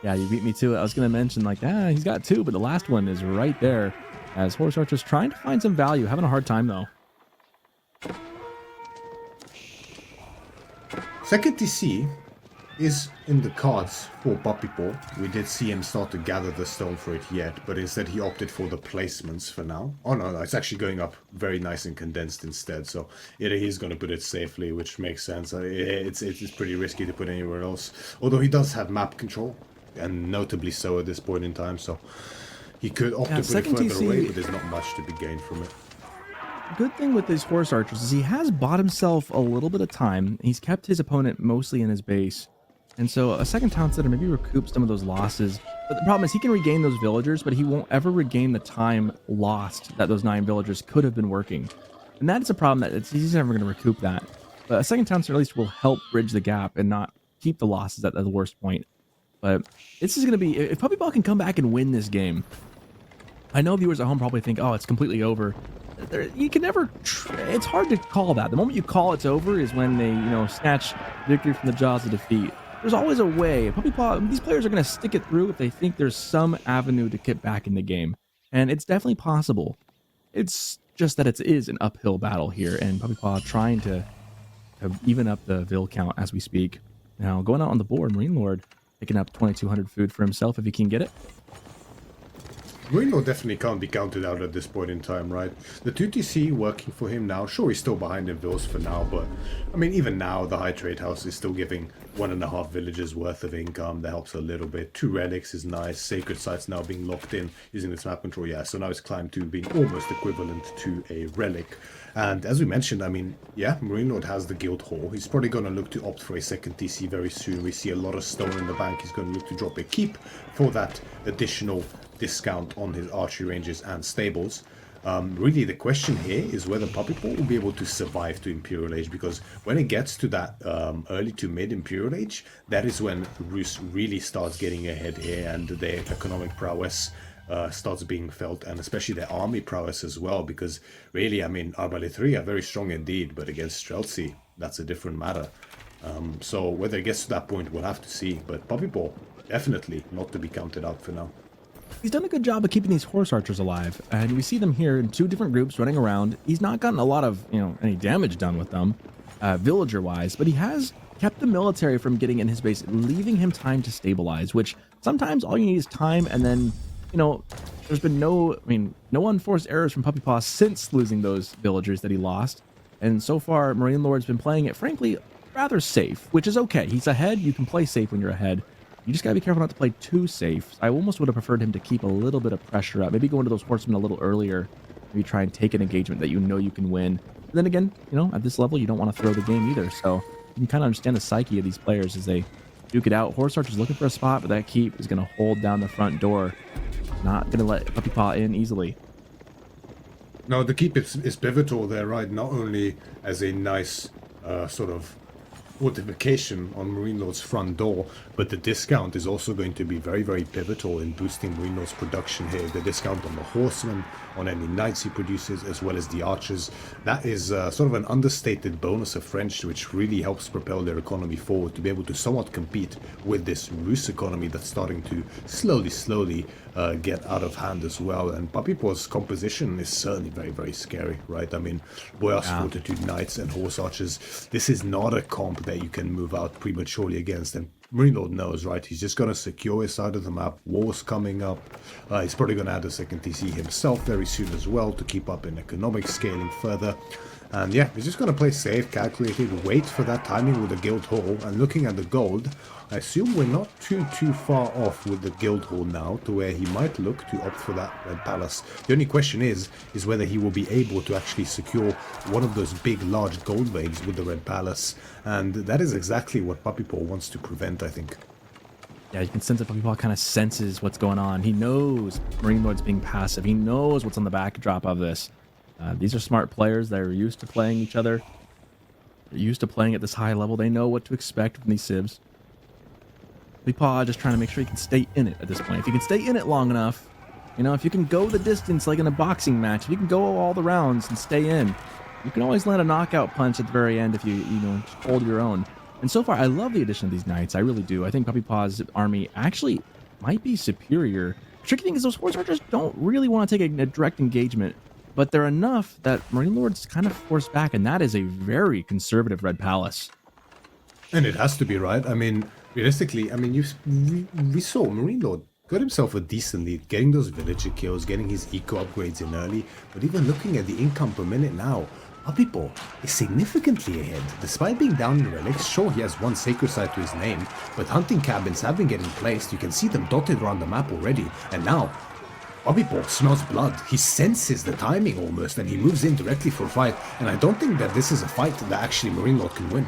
Yeah, you beat me to it. I was going to mention, like, he's got 2, but the last one is right there. As horse archers trying to find some value, having a hard time though. Second TC is in the cards for Puppypaw. We did see him start to gather the stone for it yet, but instead he opted for the placements for now. Oh no, it's actually going up very nice and condensed instead, so he's going to put it safely, which makes sense. It's pretty risky to put anywhere else, although he does have map control, and notably so at this point in time, so he could opt to put it further TC, away, but there's not much to be gained from it. Good thing with these horse archers is he has bought himself a little bit of time. He's kept his opponent mostly in his base. And so a second town center maybe recoup some of those losses. But the problem is he can regain those villagers, but he won't ever regain the time lost that those 9 villagers could have been working. And that is a problem that he's never going to recoup that. But a second town center at least will help bridge the gap and not keep the losses at the worst point. But this is going to be, if Puppypaw can come back and win this game, I know viewers at home probably think, oh, it's completely over. You can never, it's hard to call that. The moment you call it's over is when they, snatch victory from the jaws of defeat. There's always a way. Puppypaw, these players are going to stick it through if they think there's some avenue to get back in the game. And it's definitely possible. It's just that it is an uphill battle here, and Puppypaw trying to even up the vill count as we speak. Now, going out on the board, MarineLorD picking up 2,200 food for himself if he can get it. MarineLorD definitely can't be counted out at this point in time, right? The 2TC working for him now. Sure, he's still behind in vills for now, but I mean, even now, the High Trade House is still giving 1.5 villages worth of income. That helps a little bit. 2 relics is nice. Sacred sites now being locked in using this map control. Yeah, so now it's climb 2 being almost equivalent to a relic. And as we mentioned, I mean, yeah, MarineLorD has the guild hall. He's probably going to look to opt for a second TC very soon. We see a lot of stone in the bank. He's going to look to drop a keep for that additional discount on his archery ranges and stables. Really, the question here is whether Puppypaw will be able to survive to Imperial Age, because when it gets to that early to mid Imperial Age, that is when Rus really starts getting ahead here, and their economic prowess starts being felt, and especially their army prowess as well, because really, I mean, Arbaleth 3 are very strong indeed, but against Streltsy, that's a different matter. So whether it gets to that point, we'll have to see, but Puppypaw, definitely not to be counted out for now. He's done a good job of keeping these horse archers alive, and we see them here in 2 different groups running around. He's not gotten a lot of, any damage done with them, villager-wise, but he has kept the military from getting in his base, leaving him time to stabilize, which sometimes all you need is time, and then, there's been no unforced errors from Puppypaw since losing those villagers that he lost, and so far, MarineLorD's been playing it, frankly, rather safe, which is okay. He's ahead. You can play safe when you're ahead. You just gotta be careful not to play too safe. I almost would have preferred him to keep a little bit of pressure up. Maybe go into those horsemen a little earlier. Maybe try and take an engagement that you know you can win. But then again, at this level, you don't want to throw the game either. So you can kind of understand the psyche of these players as they duke it out. Horse Archer's looking for a spot, but that keep is going to hold down the front door. Not going to let Puppypaw in easily. No, the keep is pivotal there, right? Not only as a nice sort of fortification on MarineLorD's front door, but the discount is also going to be very, very pivotal in boosting MarineLorD's production here. The discount on the horsemen, on any knights he produces, as well as the archers. That is sort of an understated bonus of French, which really helps propel their economy forward to be able to somewhat compete with this Rus economy that's starting to slowly get out of hand as well. And Puppypaw's composition is certainly very, very scary, right? I mean, Boyar's Fortitude Knights and Horse Archers, this is not a comp that you can move out prematurely against, and MarineLorD knows, right? He's just going to secure his side of the map. War's coming up. He's probably going to add a second TC himself very soon as well to keep up in economic scaling further. And yeah, he's just going to play safe, calculated, wait for that timing with the guild hall. And looking at the gold, I assume we're not too far off with the guild hall now to where he might look to opt for that Red Palace. The only question is whether he will be able to actually secure one of those big, large gold veins with the Red Palace. And that is exactly what Puppypaw wants to prevent, I think. Yeah, you can sense that Puppypaw kind of senses what's going on. He knows MarineLorD's being passive. He knows what's on the backdrop of this. These are smart players that are used to playing each other. They're used to playing at this high level. They know what to expect from these civs. Puppypaw just trying to make sure he can stay in it at this point. If you can stay in it long enough, if you can go the distance like in a boxing match, if you can go all the rounds and stay in, you can always land a knockout punch at the very end if you hold your own. And so far, I love the addition of these knights. I really do. I think Puppypaw's army actually might be superior. The tricky thing is those horse archers don't really want to take a direct engagement, but they're enough that MarineLorD's kind of forced back, and that is a very conservative Red Palace. And it has to be, right? I mean, realistically, I mean, we saw MarineLorD got himself a decent lead, getting those villager kills, getting his eco upgrades in early, but even looking at the income per minute now, Puppypaw is significantly ahead. Despite being down in relics, sure, he has one sacred site to his name, but hunting cabins have been getting placed. You can see them dotted around the map already, and now Puppypaw smells blood. He senses the timing almost, and he moves in directly for a fight, and I don't think that this is a fight that actually MarineLorD can win.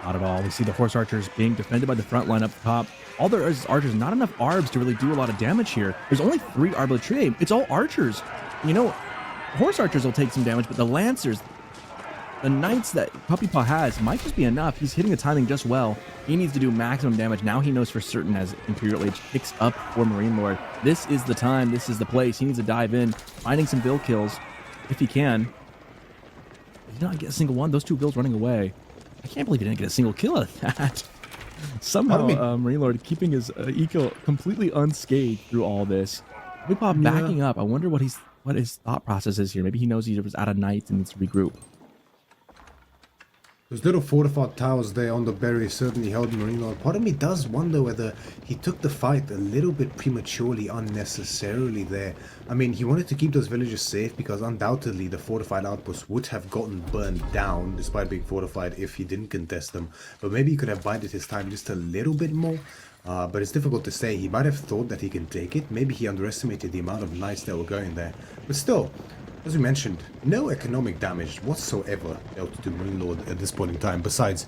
Not at all. We see the horse archers being defended by the front line up top. All there is archers, not enough arbs to really do a lot of damage here. There's only 3 arbaletier. It's all archers. You know, horse archers will take some damage, but the lancers, the knights that Puppypaw has might just be enough. He's hitting the timing just well. He needs to do maximum damage. Now he knows for certain as Imperial Age picks up for MarineLorD. This is the time. This is the place. He needs to dive in, finding some bill kills if he can. He did not get a single one. Those 2 bills running away. I can't believe he didn't get a single kill out of that. Somehow, MarineLorD keeping his eco completely unscathed through all this. Puppypaw backing up. I wonder what his thought process is here. Maybe he knows he was out of knights and needs to regroup. Those little fortified towers there on the berry certainly held MarineLorD. Part of me does wonder whether he took the fight a little bit prematurely, unnecessarily there. I mean, he wanted to keep those villagers safe because undoubtedly the fortified outposts would have gotten burned down despite being fortified if he didn't contest them. But maybe he could have bided his time just a little bit more. But it's difficult to say. He might have thought that he can take it. Maybe he underestimated the amount of knights that were going there. But still, as we mentioned, no economic damage whatsoever dealt to MarineLorD at this point in time, besides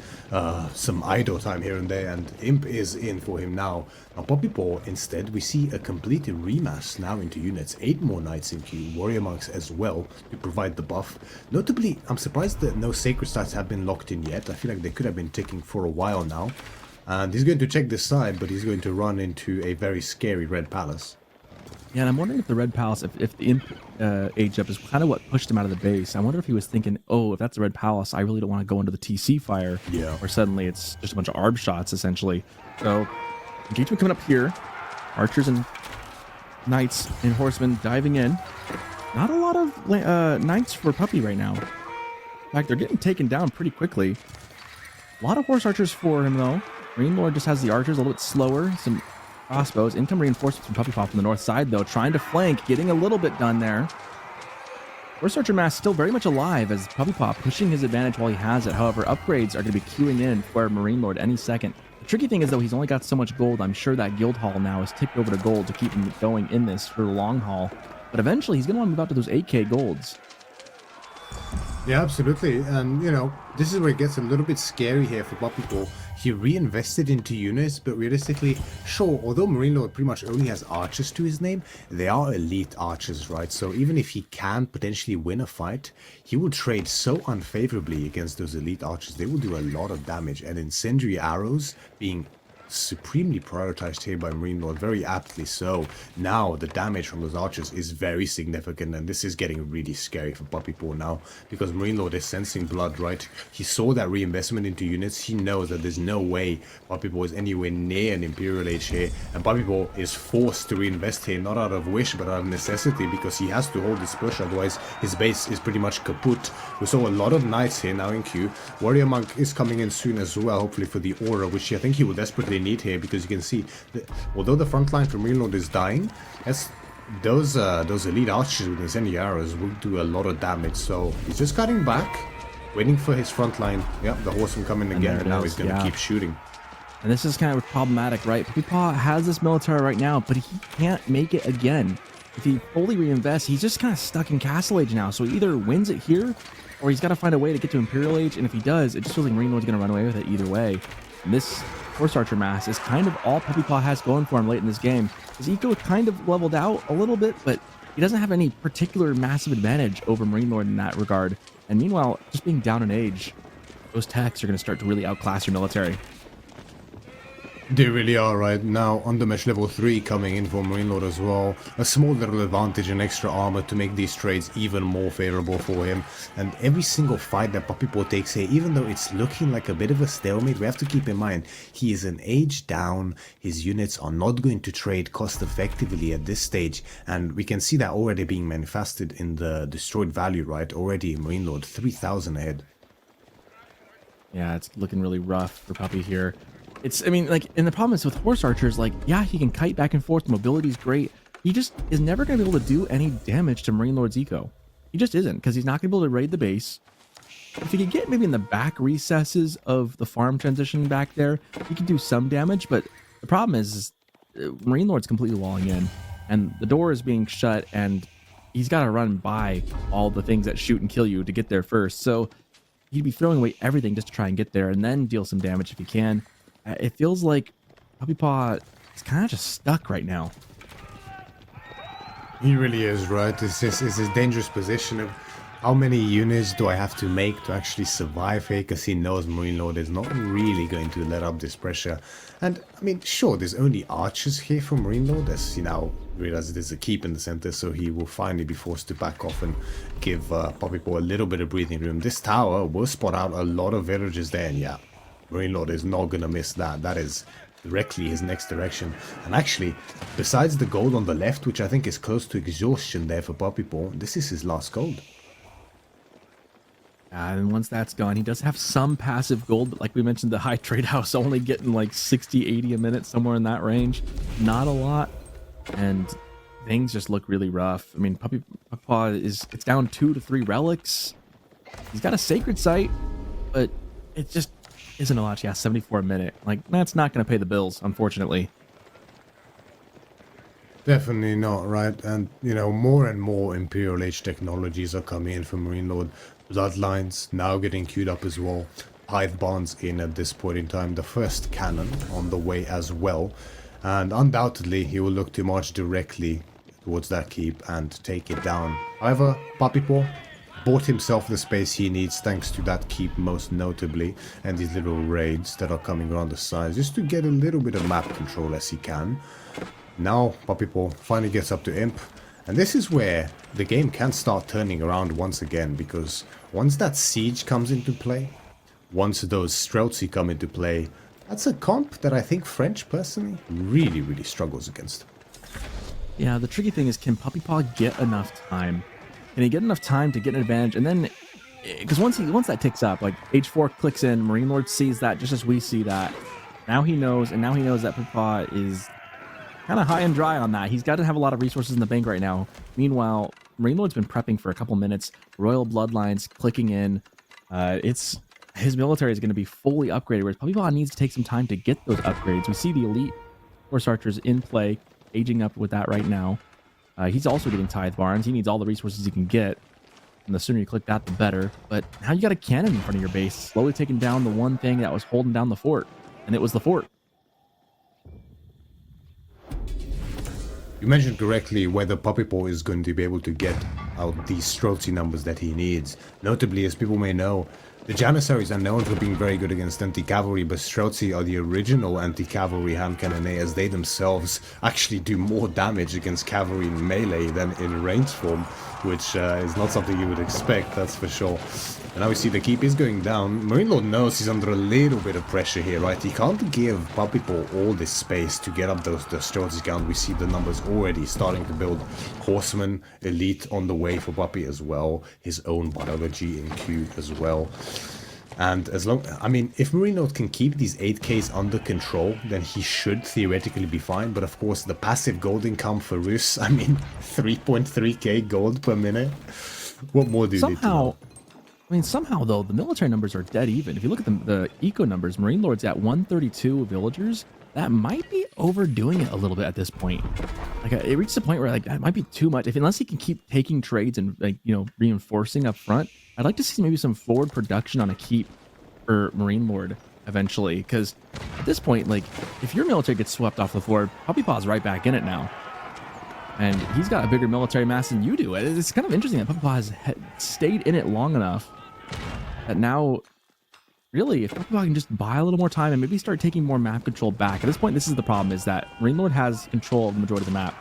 some idle time here and there, and Imp is in for him now. Now Puppypaw, instead, we see a complete remass now into units. 8 more knights in queue, warrior monks as well, to provide the buff. Notably, I'm surprised that no sacred sites have been locked in yet. I feel like they could have been ticking for a while now. And he's going to check this side, but he's going to run into a very scary red palace. Yeah, and I'm wondering if the Red Palace, if the Imp age up is kind of what pushed him out of the base. I wonder if he was thinking, oh, if that's the Red Palace, I really don't want to go into the TC fire. Yeah. Or suddenly it's just a bunch of ARB shots, essentially. So, engagement coming up here. Archers and knights and horsemen diving in. Not a lot of knights for Puppy right now. In fact, they're getting taken down pretty quickly. A lot of horse archers for him, though. MarineLorD just has the archers a little bit slower. Some crossbows. Income reinforcements from Puppypaw from the north side, though, trying to flank, getting a little bit done there. Horse archer mass still very much alive as Puppypaw pushing his advantage while he has it. However, upgrades are going to be queuing in for MarineLorD any second. The tricky thing is, though, he's only got so much gold. I'm sure that guild hall now is ticked over to gold to keep him going in this for the long haul. But eventually, he's going to want to move out to those 8k golds. Yeah, absolutely. And, you know, this is where it gets a little bit scary here for Puppypaw. He reinvested into units, but realistically, sure, although MarineLorD pretty much only has archers to his name, they are elite archers, right? So even if he can potentially win a fight, he will trade so unfavorably against those elite archers. They will do a lot of damage, and incendiary arrows being supremely prioritized here by MarineLorD, very aptly so. Now the damage from those archers is very significant, and this is getting really scary for Puppypaw now, because MarineLorD is sensing blood, right? He saw that reinvestment into units. He knows that there's no way Puppypaw is anywhere near an Imperial Age here, and Puppypaw is forced to reinvest here, not out of wish, but out of necessity, because he has to hold this push, otherwise his base is pretty much kaput. We saw a lot of knights here now in queue. Warrior Monk is coming in soon as well, hopefully for the aura, which I think he will desperately need here, because you can see that although the front line from MarineLorD is dying, those elite archers with incendiary arrows will do a lot of damage. So he's just cutting back, waiting for his front line. Yep, the horseman coming again, and now he's going to keep shooting. And this is kind of problematic, right? Puppypaw has this military right now, but he can't make it again. If he fully reinvests, he's just kind of stuck in Castle Age now. So he either wins it here, or he's got to find a way to get to Imperial Age. And if he does, it just feels like MarineLorD's going to run away with it either way. And this horse archer mass is kind of all Puppypaw has going for him late in this game. His eco kind of leveled out a little bit, but he doesn't have any particular massive advantage over MarineLorD in that regard. And meanwhile, just being down in age, those techs are going to start to really outclass your military. They really are right now. Undermesh level 3 coming in for MarineLorD as well. A small little advantage and extra armor to make these trades even more favorable for him. And every single fight that Puppypaw takes here, even though it's looking like a bit of a stalemate, we have to keep in mind he is an age down. His units are not going to trade cost effectively at this stage. And we can see that already being manifested in the destroyed value, right? Already MarineLorD 3,000 ahead. Yeah, it's looking really rough for Puppy here. I mean, like, and the problem is with horse archers, like, yeah, he can kite back and forth, mobility's great. He just is never going to be able to do any damage to MarineLorD's eco. He just isn't, because he's not going to be able to raid the base. If he could get maybe in the back recesses of the farm transition back there, he could do some damage, but the problem is MarineLorD's completely walling in, and the door is being shut, and he's got to run by all the things that shoot and kill you to get there first. So he'd be throwing away everything just to try and get there and then deal some damage if he can. It feels like Puppypaw is kind of just stuck right now. He really is, right? It's a dangerous position of how many units do I have to make to actually survive here, because he knows MarineLorD is not really going to let up this pressure. And, I mean, sure, there's only archers here for MarineLorD, as he now realizes there's a keep in the center, so he will finally be forced to back off and give Puppypaw a little bit of breathing room. This tower will spot out a lot of villagers there, and yeah, MarineLorD is not going to miss that. That is directly his next direction. And actually, besides the gold on the left, which I think is close to exhaustion there for Puppypaw, this is his last gold. And once that's gone, he does have some passive gold, but like we mentioned, the high trade house only getting like 60, 80 a minute, somewhere in that range. Not a lot. And things just look really rough. I mean, Puppypaw it's down 2 to 3 relics. He's got a sacred site, but it just isn't a lot. Yeah, 74 a minute. Like, that's not going to pay the bills, unfortunately. Definitely not, right? And, you know, more and more Imperial Age technologies are coming in for MarineLorD. Bloodlines now getting queued up as well. Hive Barns in at this point in time. The first cannon on the way as well. And undoubtedly, he will look to march directly towards that keep and take it down. However, Puppypaw bought himself the space he needs thanks to that keep, most notably, and these little raids that are coming around the sides, just to get a little bit of map control as he can. Now Puppypaw finally gets up to Imp, and this is where the game can start turning around once again, because once that siege comes into play, once those Streltsy come into play, that's a comp that I think French personally really struggles against. Yeah, the tricky thing is, can Puppypaw get enough time? Can he get enough time to get an advantage? And then, because once that ticks up, like Age 4 clicks in, MarineLorD sees that just as we see that. Now he knows, and now he knows that Puppypaw is kind of high and dry on that. He's got to have a lot of resources in the bank right now. Meanwhile, MarineLorD's been prepping for a couple minutes. Royal Bloodlines clicking in. His military is going to be fully upgraded, whereas Puppypaw needs to take some time to get those upgrades. We see the elite horse archers in play, aging up with that right now. He's also getting Tithe Barns. He needs all the resources he can get, and the sooner you click that, the better. But now you got a cannon in front of your base, slowly taking down the one thing that was holding down the fort, and it was the fort. You mentioned correctly whether Puppypaw is going to be able to get out these Streltsy numbers that he needs. Notably, as people may know, the Janissaries are known for being very good against anti-cavalry, but Streltsy are the original anti-cavalry hand cannonet, as they themselves actually do more damage against cavalry in melee than in range form, which is not something you would expect, that's for sure. And now we see the keep is going down. MarineLorD knows he's under a little bit of pressure here, right? He can't give Puppypaw all this space to get up the Streltsy count. We see the numbers already starting to build. Horseman, elite on the way for Puppy as well. His own biology in queue as well. And as long, I mean, if MarineLorD can keep these 8Ks under control, then he should theoretically be fine. But of course, the passive gold income for Rus, I mean, 3.3k gold per minute. What more do you need to know? I mean, somehow, though, the military numbers are dead even. If you look at the eco numbers, MarineLorD's at 132 villagers. That might be overdoing it a little bit at this point. Like, it reaches a point where, like, that might be too much. Unless he can keep taking trades and, like, you know, reinforcing up front, I'd like to see maybe some forward production on a keep for MarineLorD eventually. Because at this point, like, if your military gets swept off the floor, Puppypaw's right back in it now. And he's got a bigger military mass than you do. It's kind of interesting that Puppypaw has stayed in it long enough that now, really, if Puppypaw can just buy a little more time and maybe start taking more map control back. At this point, this is the problem, is that MarineLorD has control of the majority of the map.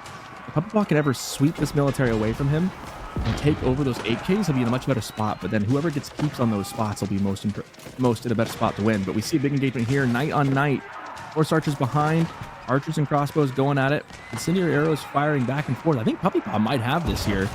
If Puppypaw can ever sweep this military away from him and take over those 8Ks, he'll be in a much better spot. But then whoever gets keeps on those spots will be most in a better spot to win. But we see a big engagement here, knight on knight. Horse archers behind, archers and crossbows going at it. Incendiary arrows firing back and forth. I think Puppypaw might have this here.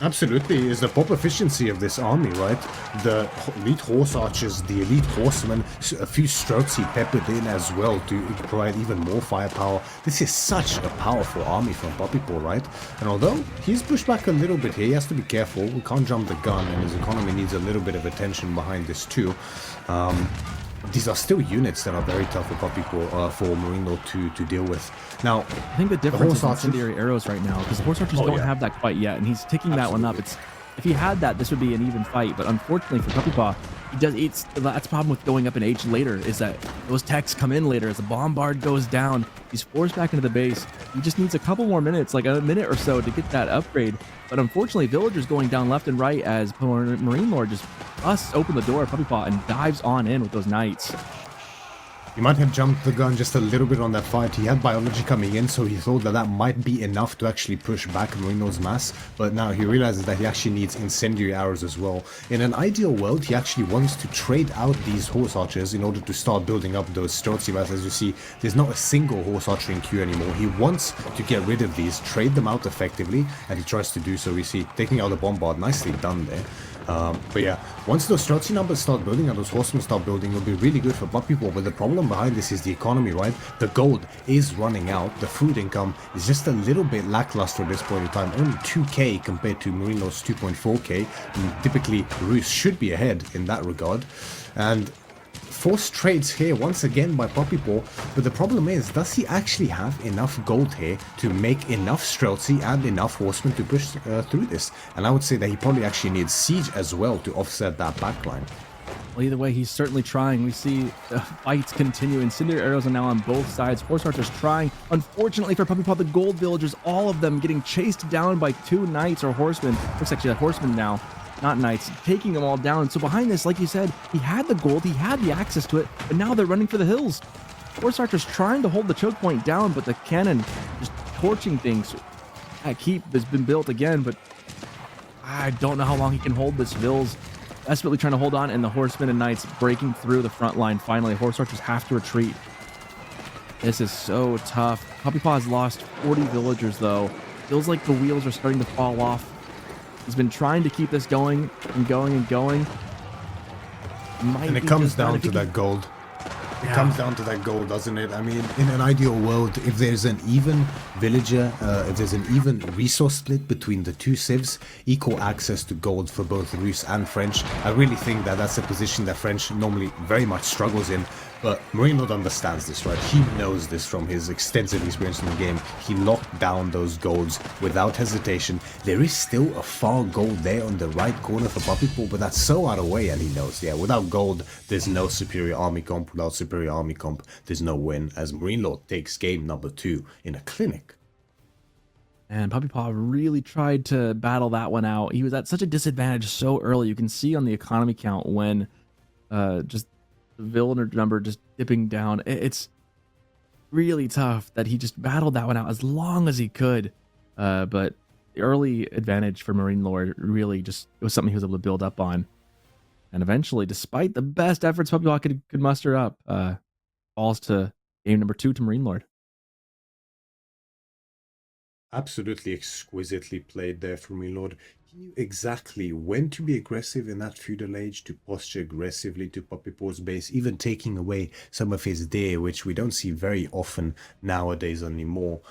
Absolutely, is the pop efficiency of this army, right? The elite horse archers, the elite horsemen, a few Streltsy peppered in as well to provide even more firepower. This is such a powerful army from Puppypaw, right? And although he's pushed back a little bit here, he has to be careful. We can't jump the gun, and his economy needs a little bit of attention behind this too. These are still units that are very tough for Puppypaw, for MarineLorD to deal with. Now, I think the difference is incendiary arrows right now, because the horse archers don't have that quite yet, and he's ticking that one up. If If he had that, this would be an even fight. But unfortunately for Puppypaw, that's the problem with going up in H later, is that those techs come in later as the bombard goes down. He's forced back into the base. He just needs a couple more minutes, like a minute or so, to get that upgrade. But unfortunately, villagers going down left and right as MarineLorD just busts open the door of Puppypaw and dives on in with those knights. He might have jumped the gun just a little bit on that fight. He had biology coming in, so he thought that that might be enough to actually push back MarineLorD's mass. But now he realizes that he actually needs incendiary arrows as well. In an ideal world, he actually wants to trade out these horse archers in order to start building up those Streltsy. As you see, there's not a single horse archer in queue anymore. He wants to get rid of these, trade them out effectively, and he tries to do so. We see taking out the bombard. Nicely done there. But yeah, once those Streltsy numbers start building and those horsemen start building, it'll be really good for Puppypaw. But the problem behind this is the economy, right? The gold is running out. The food income is just a little bit lackluster at this point in time. Only 2k compared to MarineLorD's 2.4k. Typically, Rus should be ahead in that regard. And forced trades here once again by Puppypaw, but the problem is, does he actually have enough gold here to make enough Streltsy and enough horsemen to push through this? And I would say that he probably actually needs siege as well to offset that backline. Well, either way, he's certainly trying. We see the fights continue. Incendiary arrows are now on both sides. Horse archers trying. Unfortunately for Puppypaw, the gold villagers, all of them getting chased down by 2 knights or horsemen. Looks actually a horseman now, not knights, taking them all down. So behind this, like you said, he had the gold, he had the access to it, but now they're running for the hills. Horse archers trying to hold the choke point down, but the cannon just torching things. That keep has been built again, but I don't know how long he can hold this. Vills desperately trying to hold on, and the horsemen and knights breaking through the front line. Finally, horse archers have to retreat. This is so tough. Puppypaw has lost 40 villagers, though. Feels like the wheels are starting to fall off. He's been trying to keep this going and going and going. And it comes down to that gold. It comes down to that gold, doesn't it? I mean, in an ideal world, if there's an even villager, if there's an even resource split between the two civs, equal access to gold for both Rus and French, I really think that that's a position that French normally very much struggles in. But MarineLorD understands this, right? He knows this from his extensive experience in the game. He locked down those golds without hesitation. There is still a far gold there on the right corner for Puppypaw, but that's so out of the way, and he knows, yeah, without gold, there's no superior army comp. Without superior army comp, there's no win, as MarineLorD takes game number 2 in a clinic. And Puppypaw really tried to battle that one out. He was at such a disadvantage so early. You can see on the economy count when just the villager number just dipping down. It's really tough that he just battled that one out as long as he could. But the early advantage for MarineLorD really just, it was something he was able to build up on. And eventually, despite the best efforts Puppypaw could muster up, falls to game number 2 to MarineLorD. Absolutely exquisitely played there from MarineLorD. He knew exactly when to be aggressive in that feudal age, to posture aggressively to Puppypaw's base, even taking away some of his deer, which we don't see very often nowadays anymore.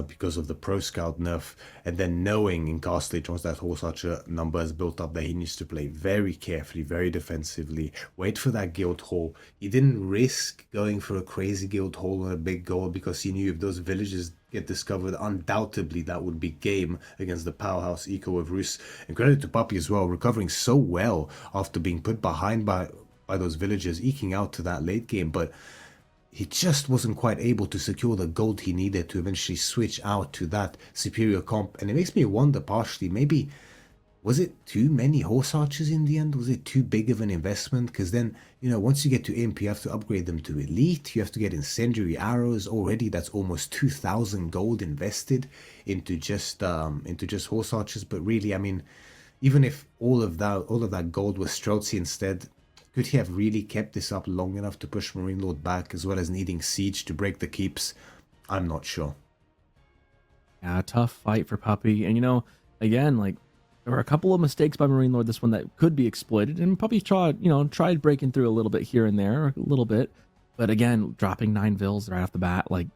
Because of the Pro Scout nerf, and then knowing in Castle Age, once that horse archer number is built up, that he needs to play very carefully, very defensively, wait for that guild hall. He didn't risk going for a crazy guild hall and a big goal, because he knew if those villages get discovered, undoubtedly that would be game against the powerhouse eco of Rus. And credit to Puppy as well, recovering so well after being put behind by those villagers, eking out to that late game, but he just wasn't quite able to secure the gold he needed to eventually switch out to that superior comp. And it makes me wonder partially, maybe, was it too many horse archers in the end? Was it too big of an investment? Because then, you know, once you get to imp, you have to upgrade them to elite. You have to get incendiary arrows. Already that's almost 2,000 gold invested into just horse archers. But really, I mean, even if all of that gold was Streltsy instead, could he have really kept this up long enough to push MarineLorD back, as well as needing siege to break the keeps? I'm not sure. Yeah, tough fight for Puppy. And, you know, again, like, there were a couple of mistakes by MarineLorD, this one that could be exploited. And Puppy tried breaking through a little bit here and there, a little bit. But again, dropping 9 vills right off the bat, like,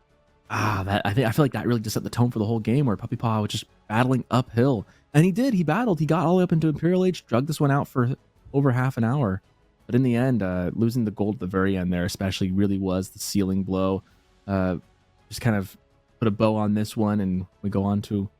I feel like that really just set the tone for the whole game, where Puppypaw was just battling uphill. And he battled. He got all the way up into Imperial Age, drug this one out for over half an hour. But in the end, losing the gold at the very end there especially really was the sealing blow. Just kind of put a bow on this one, and we go on to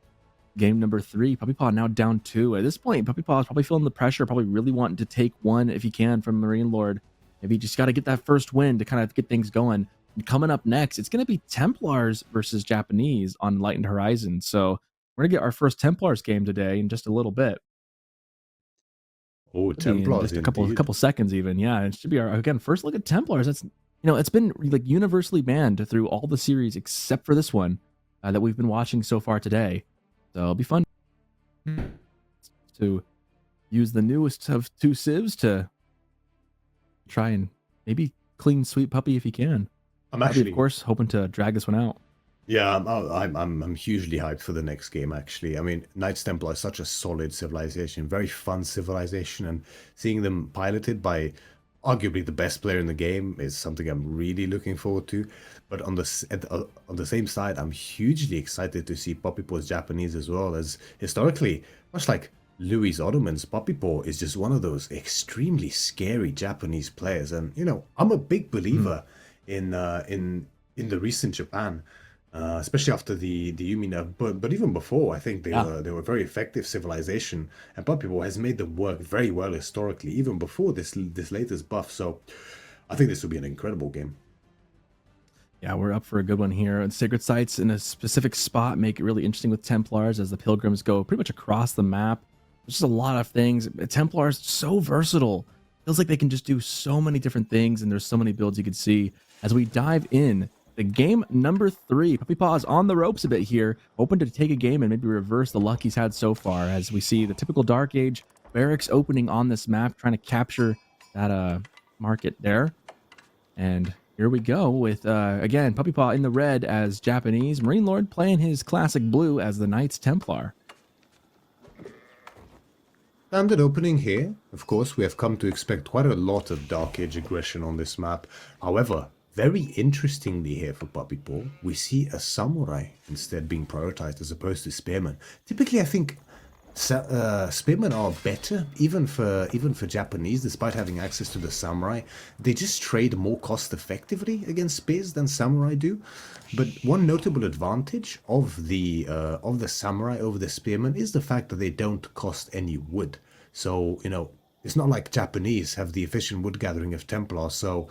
game number 3. Puppypaw now down 2. At this point, Puppypaw is probably feeling the pressure, probably really wanting to take one if he can from MarineLorD. Maybe just got to get that first win to kind of get things going. And coming up next, it's going to be Templars versus Japanese on Enlightened Horizon. So we're going to get our first Templars game today in just a little bit. Oh, Should be in Templars just a indeed. couple seconds even. Yeah, it should be our, again, first look at Templars. That's, it's been like universally banned through all the series except for this one that we've been watching so far today. So it'll be fun to use the newest of 2 civs to try and maybe clean Sweet Puppy if he can. I'm Puppy, actually, of course, hoping to drag this one out. yeah, I'm hugely hyped for the next game. Actually, I mean, Knights Templar is such a solid civilization, very fun civilization, and seeing them piloted by arguably the best player in the game is something I'm really looking forward to. But on on the same side, I'm hugely excited to see Puppypaw's Japanese as well, as historically, much like Louis Ottoman's, Puppypaw is just one of those extremely scary Japanese players. And I'm a big believer in the recent Japan. Especially after the Yumi nerf, but even before, I think they were very effective civilization, and Puppypaw has made them work very well historically, even before this latest buff. So, I think this will be an incredible game. Yeah, we're up for a good one here. And sacred sites in a specific spot make it really interesting with Templars as the pilgrims go pretty much across the map. There's just a lot of things. Templars so versatile. Feels like they can just do so many different things, and there's so many builds you could see. As we dive in, the game number 3. Puppypaw is on the ropes a bit here, hoping to take a game and maybe reverse the luck he's had so far, as we see the typical Dark Age barracks opening on this map, trying to capture that market there. And here we go with, again, Puppypaw in the red as Japanese, MarineLorD playing his classic blue as the Knights Templar. Standard opening here. Of course, we have come to expect quite a lot of Dark Age aggression on this map. However, very interestingly here for Puppypaw, we see a samurai instead being prioritized as opposed to spearmen. Typically, I think spearmen are better, even for Japanese, despite having access to the samurai. They just trade more cost effectively against spears than samurai do. But one notable advantage of the samurai over the spearmen is the fact that they don't cost any wood. So it's not like Japanese have the efficient wood gathering of Templar. So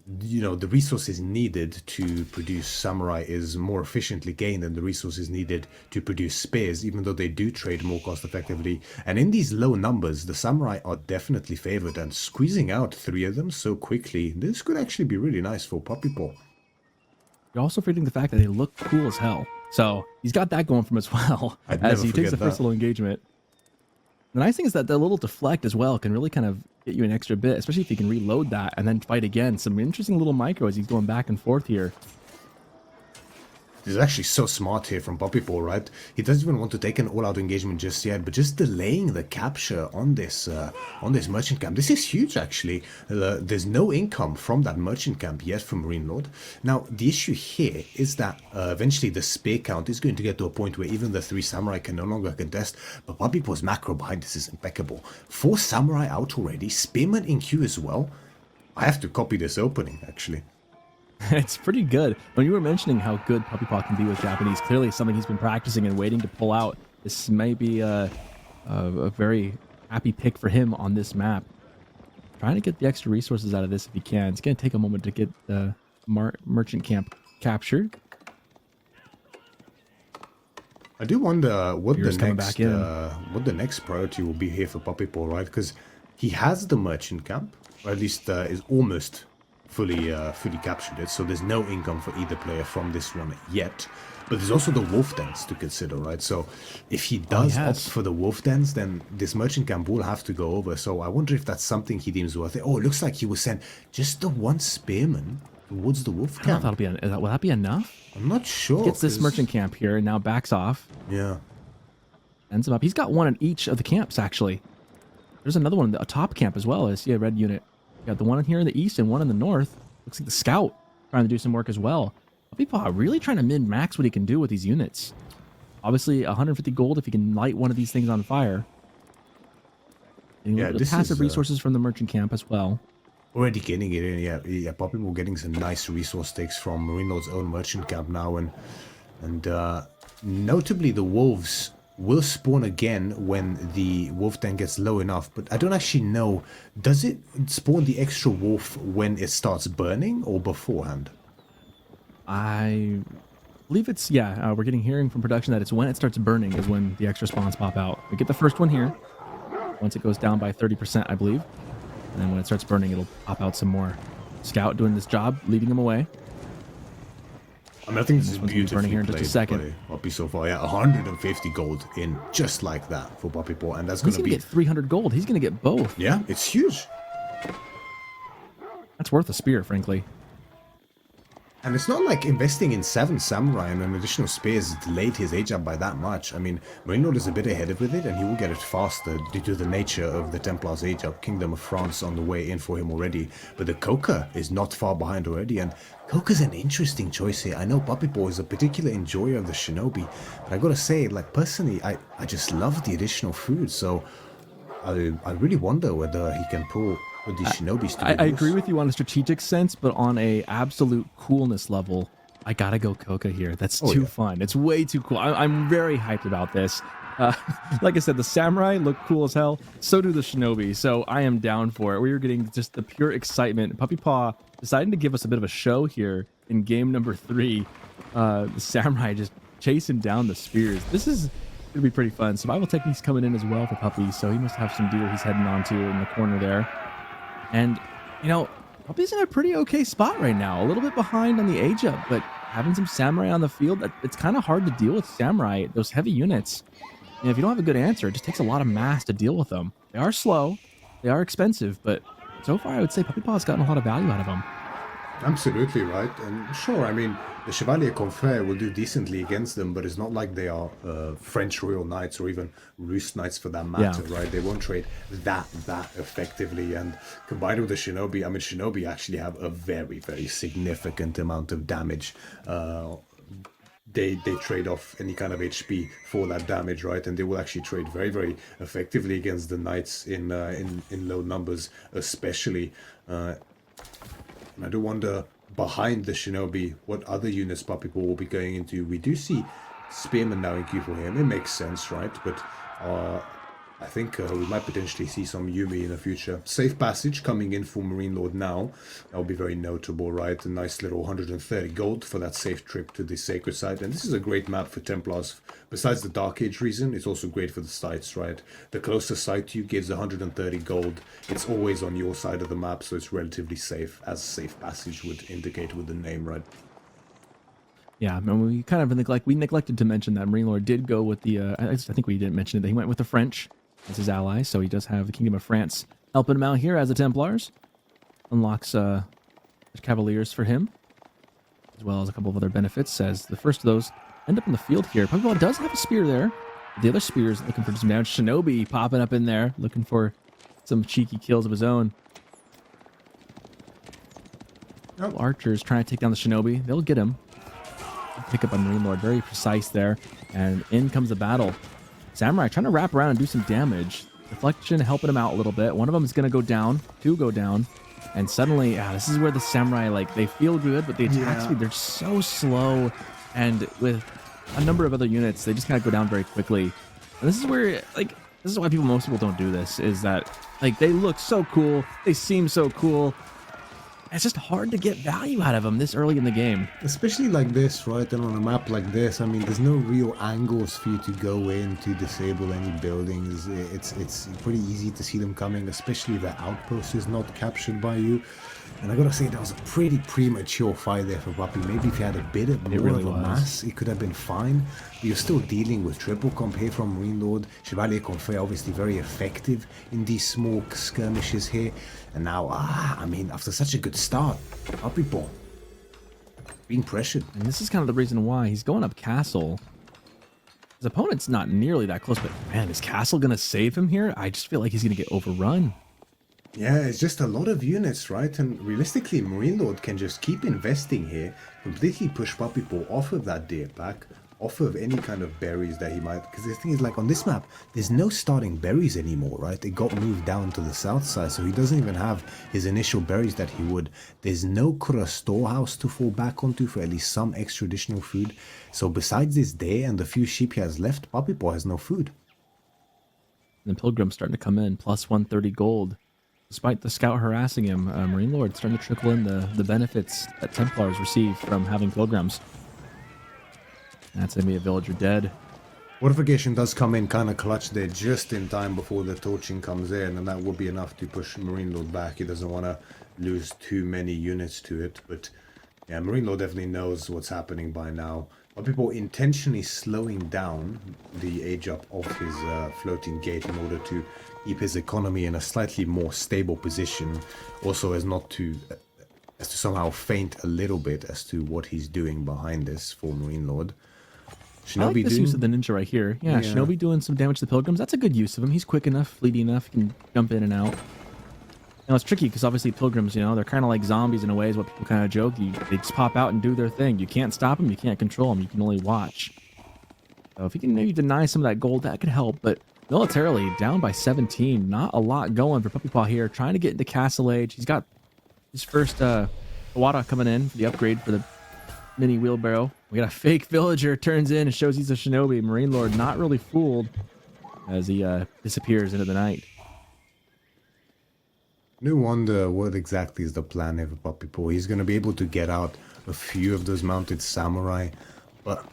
the resources needed to produce samurai is more efficiently gained than the resources needed to produce spears, even though they do trade more cost effectively. And in these low numbers, the samurai are definitely favored, and squeezing out 3 of them so quickly, this could actually be really nice for Puppypaw. You're also forgetting the fact that they look cool as hell. So he's got that going from as well I'd as never he takes the forget first that. little engagement. The nice thing is that the little deflect as well can really kind of get you an extra bit, especially if you can reload that and then fight again. Some interesting little micro as he's going back and forth here. This is actually so smart here from Puppypaw, right? He doesn't even want to take an all-out engagement just yet, but just delaying the capture on this merchant camp. This is huge, actually. There's no income from that merchant camp yet for MarineLorD. Now, the issue here is that eventually the spear count is going to get to a point where even the 3 samurai can no longer contest, but Puppypaw's macro behind this is impeccable. 4 samurai out already, spearmen in queue as well. I have to copy this opening, actually. It's pretty good. When you were mentioning how good Puppypaw can be with Japanese, clearly something he's been practicing and waiting to pull out. This may be a very happy pick for him on this map. Trying to get the extra resources out of this if he can. It's going to take a moment to get the merchant camp captured. I do wonder what the next priority will be here for Puppypaw, right? Because he has the merchant camp, or at least is almost fully captured it. So there's no income for either player from this one yet. But there's also the wolf dens to consider, right? So if he does opt for the wolf dens, then this merchant camp will have to go over. So I wonder if that's something he deems worth it. Oh, it looks like he will send just the 1 spearman towards the wolf camp. I don't know if will that be enough? I'm not sure. Gets this merchant camp here and now backs off. Yeah. Ends him up. He's got one in each of the camps, actually. There's another one, a top camp as well. I see a red unit. You got the one here in the east and one in the north. Looks like the scout trying to do some work as well. Puppypaw really trying to min-max what he can do with these units. Obviously, 150 gold if he can light one of these things on fire. And Yeah, the passive resources from the merchant camp as well. Already getting it in, yeah. Puppypaw getting some nice resource takes from MarineLorD's own merchant camp now, and notably, the wolves will spawn again when the wolf den gets low enough, but I don't actually know, does it spawn the extra wolf when it starts burning or beforehand? I believe it's, yeah, we're getting hearing from production that it's when it starts burning is when the extra spawns pop out. We get the first one here, once it goes down by 30%, I believe. And then when it starts burning, it'll pop out some more. Scout doing this job, leading him away. I mean, I think this is One's gonna be burning beautifully here in just a played second. by Puppy so far. Yeah, 150 gold in just like that for Puppypaw, and that's He's going to gonna be... get 300 gold. He's gonna get both. Yeah, it's huge. That's worth a spear, frankly. And it's not like investing in 7 samurai and an additional spear has delayed his age up by that much. I mean, MarineLorD is a bit ahead with it, and he will get it faster due to the nature of the Templars' age up. Kingdom of France on the way in for him already. But the Coca is not far behind already, and Coca's an interesting choice here. I know Puppypaw is a particular enjoyer of the Shinobi, but I gotta say, like, personally, I just love the additional food, so I really wonder whether he can pull with these Shinobis to I agree with you on a strategic sense, but on a absolute coolness level, I gotta go Coca here. That's too fun. It's way too cool. I'm very hyped about this. Like I said, the samurai look cool as hell. So do the shinobi. So I am down for it. We were getting just the pure excitement. Puppypaw deciding to give us a bit of a show here in game number 3. The samurai just chasing down the spears. This is gonna be pretty fun. Survival techniques coming in as well for Puppy, so he must have some deer he's heading on to in the corner there. And, you know, Puppy's in a pretty okay spot right now. A little bit behind on the age up, but having some samurai on the field, it's kind of hard to deal with samurai, those heavy units. And if you don't have a good answer, it just takes a lot of mass to deal with them. They are slow, they are expensive, but so far I would say Puppypaw's gotten a lot of value out of them. Absolutely right, and sure, I mean, the Chevalier Confrère will do decently against them, but it's not like they are French Royal Knights or even Roost Knights for that matter, right? They won't trade that effectively, and combined with the Shinobi, I mean, Shinobi actually have a very, very significant amount of damage. They trade off any kind of HP for that damage, right? And they will actually trade very, very effectively against the Knights in low numbers, especially. I do wonder, behind the Shinobi, what other units Puppypaw will be going into. We do see Spearmen now in queue for him. It makes sense, right? But I think we might potentially see some Yumi in the future. Safe Passage coming in for MarineLorD now. That will be very notable, right? A nice little 130 gold for that safe trip to the Sacred Site. And this is a great map for Templars. Besides the Dark Age reason, it's also great for the sites, right? The closer site to you gives 130 gold. It's always on your side of the map, so it's relatively safe, as Safe Passage would indicate with the name, right? Yeah, and we kind of neglected to mention that MarineLorD did go with the, I think we didn't mention it, that he went with the French as his ally, so he does have the Kingdom of France helping him out here as the Templars. Unlocks Cavaliers for him, as well as a couple of other benefits, as the first of those end up in the field here. Puppypaw does have a spear there. The other spear's looking for some damage. Shinobi popping up in there, looking for some cheeky kills of his own. Archers trying to take down the Shinobi. They'll get him. Pick up on MarineLorD, very precise there, and in comes the battle. Samurai trying to wrap around and do some damage. Deflection helping him out a little bit. One of them is going to go down. 2 go down. And suddenly, this is where the Samurai, like, they feel good, but the attack speed, they're so slow. And with a number of other units, they just kind of go down very quickly. And this is where, like, this is why most people don't do this, is that, like, they look so cool. They seem so cool. It's just hard to get value out of them this early in the game. Especially like this, right? And on a map like this, I mean, there's no real angles for you to go in to disable any buildings. It's pretty easy to see them coming, especially if the outpost is not captured by you. And I gotta say, that was a pretty premature fight there for Puppy. Maybe if he had a bit more of a mass, it could have been fine. But you're still dealing with triple comp here from MarineLorD. Chevalier Confrère obviously very effective in these small skirmishes here. And now, I mean, after such a good start, Puppypaw being pressured. And this is kind of the reason why he's going up castle. His opponent's not nearly that close, but man, is castle going to save him here? I just feel like he's going to get overrun. Yeah, it's just a lot of units, right? And realistically, MarineLorD can just keep investing here, completely push Puppypaw off of that deer pack, offer of any kind of berries that he might, because the thing is, like, on this map there's no starting berries anymore, right? It got moved down to the south side, so he doesn't even have his initial berries that he would. There's no Kura storehouse to fall back onto for at least some extra additional food. So besides this day and the few sheep he has left, Puppypaw has no food. And the Pilgrim's starting to come in, plus 130 gold. Despite the scout harassing him, MarineLorD starting to trickle in the benefits that Templars receive from having Pilgrims. That's going to be a villager dead. Fortification does come in kind of clutch there just in time before the torching comes in, and that will be enough to push MarineLorD back. He doesn't want to lose too many units to it, but yeah, MarineLorD definitely knows what's happening by now. But people intentionally slowing down the age up of his floating gate in order to keep his economy in a slightly more stable position, also as not to as to somehow faint a little bit as to what he's doing behind this for MarineLorD. Shinobi I like this use of the ninja right here. Yeah, Shinobi doing some damage to the Pilgrims. That's a good use of him. He's quick enough, fleety enough, can jump in and out. Now, it's tricky because obviously Pilgrims, you know, they're kind of like zombies in a way, is what people kind of joke. They just pop out and do their thing. You can't stop them. You can't control them. You can only watch. So if you can maybe deny some of that gold, that could help. But militarily, down by 17. Not a lot going for Puppypaw here. Trying to get into Castle Age. He's got his first Kawada coming in for the upgrade for the mini wheelbarrow. We got a fake villager turns in and shows he's a shinobi. MarineLorD not really fooled as he disappears into the night. No wonder what exactly is the plan here for Puppypaw. He's going to be able to get out a few of those mounted samurai, but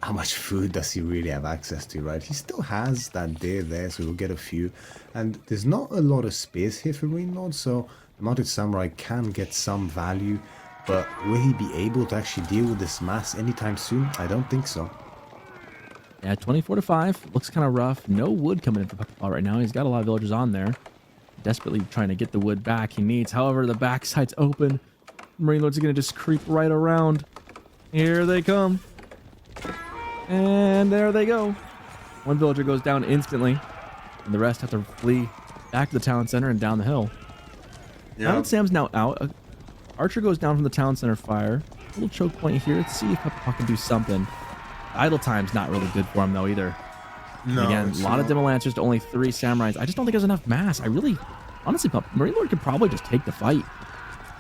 how much food does he really have access to, right? He still has that deer there, so he'll get a few. And there's not a lot of space here for MarineLorD, so the mounted samurai can get some value. But will he be able to actually deal with this mass anytime soon? I don't think so. Yeah, 24-5. Looks kind of rough. No wood coming in for Puppypaw right now. He's got a lot of villagers on there. Desperately trying to get the wood back he needs. However, the backside's open. MarineLorD's going to just creep right around. Here they come. And there they go. One villager goes down instantly. And the rest have to flee back to the town center and down the hill. Yeah. Sam's now out. Archer goes down from the town center fire. A little choke point here. Let's see if Puppypaw can do something. Idle time's not really good for him, though, either. No, again, a lot of Demo Lancers to only 3 Samurais. I just don't think there's enough mass. Honestly, MarineLorD could probably just take the fight.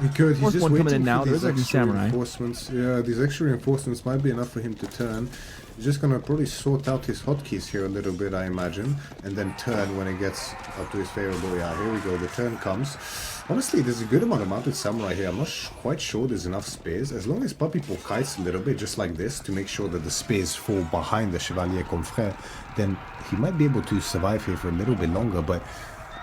He could. He's just waiting in now. There's extra samurai reinforcements. Yeah, these extra reinforcements might be enough for him to turn. He's just gonna probably sort out his hotkeys here a little bit, I imagine, and then turn when it gets up to his favorable. Yeah, here we go. The turn comes. Honestly, there's a good amount of mounted samurai here. I'm not quite sure there's enough space. As long as Puppypaw kites a little bit, just like this, to make sure that the space fall behind the Chevalier Confrère, then he might be able to survive here for a little bit longer. But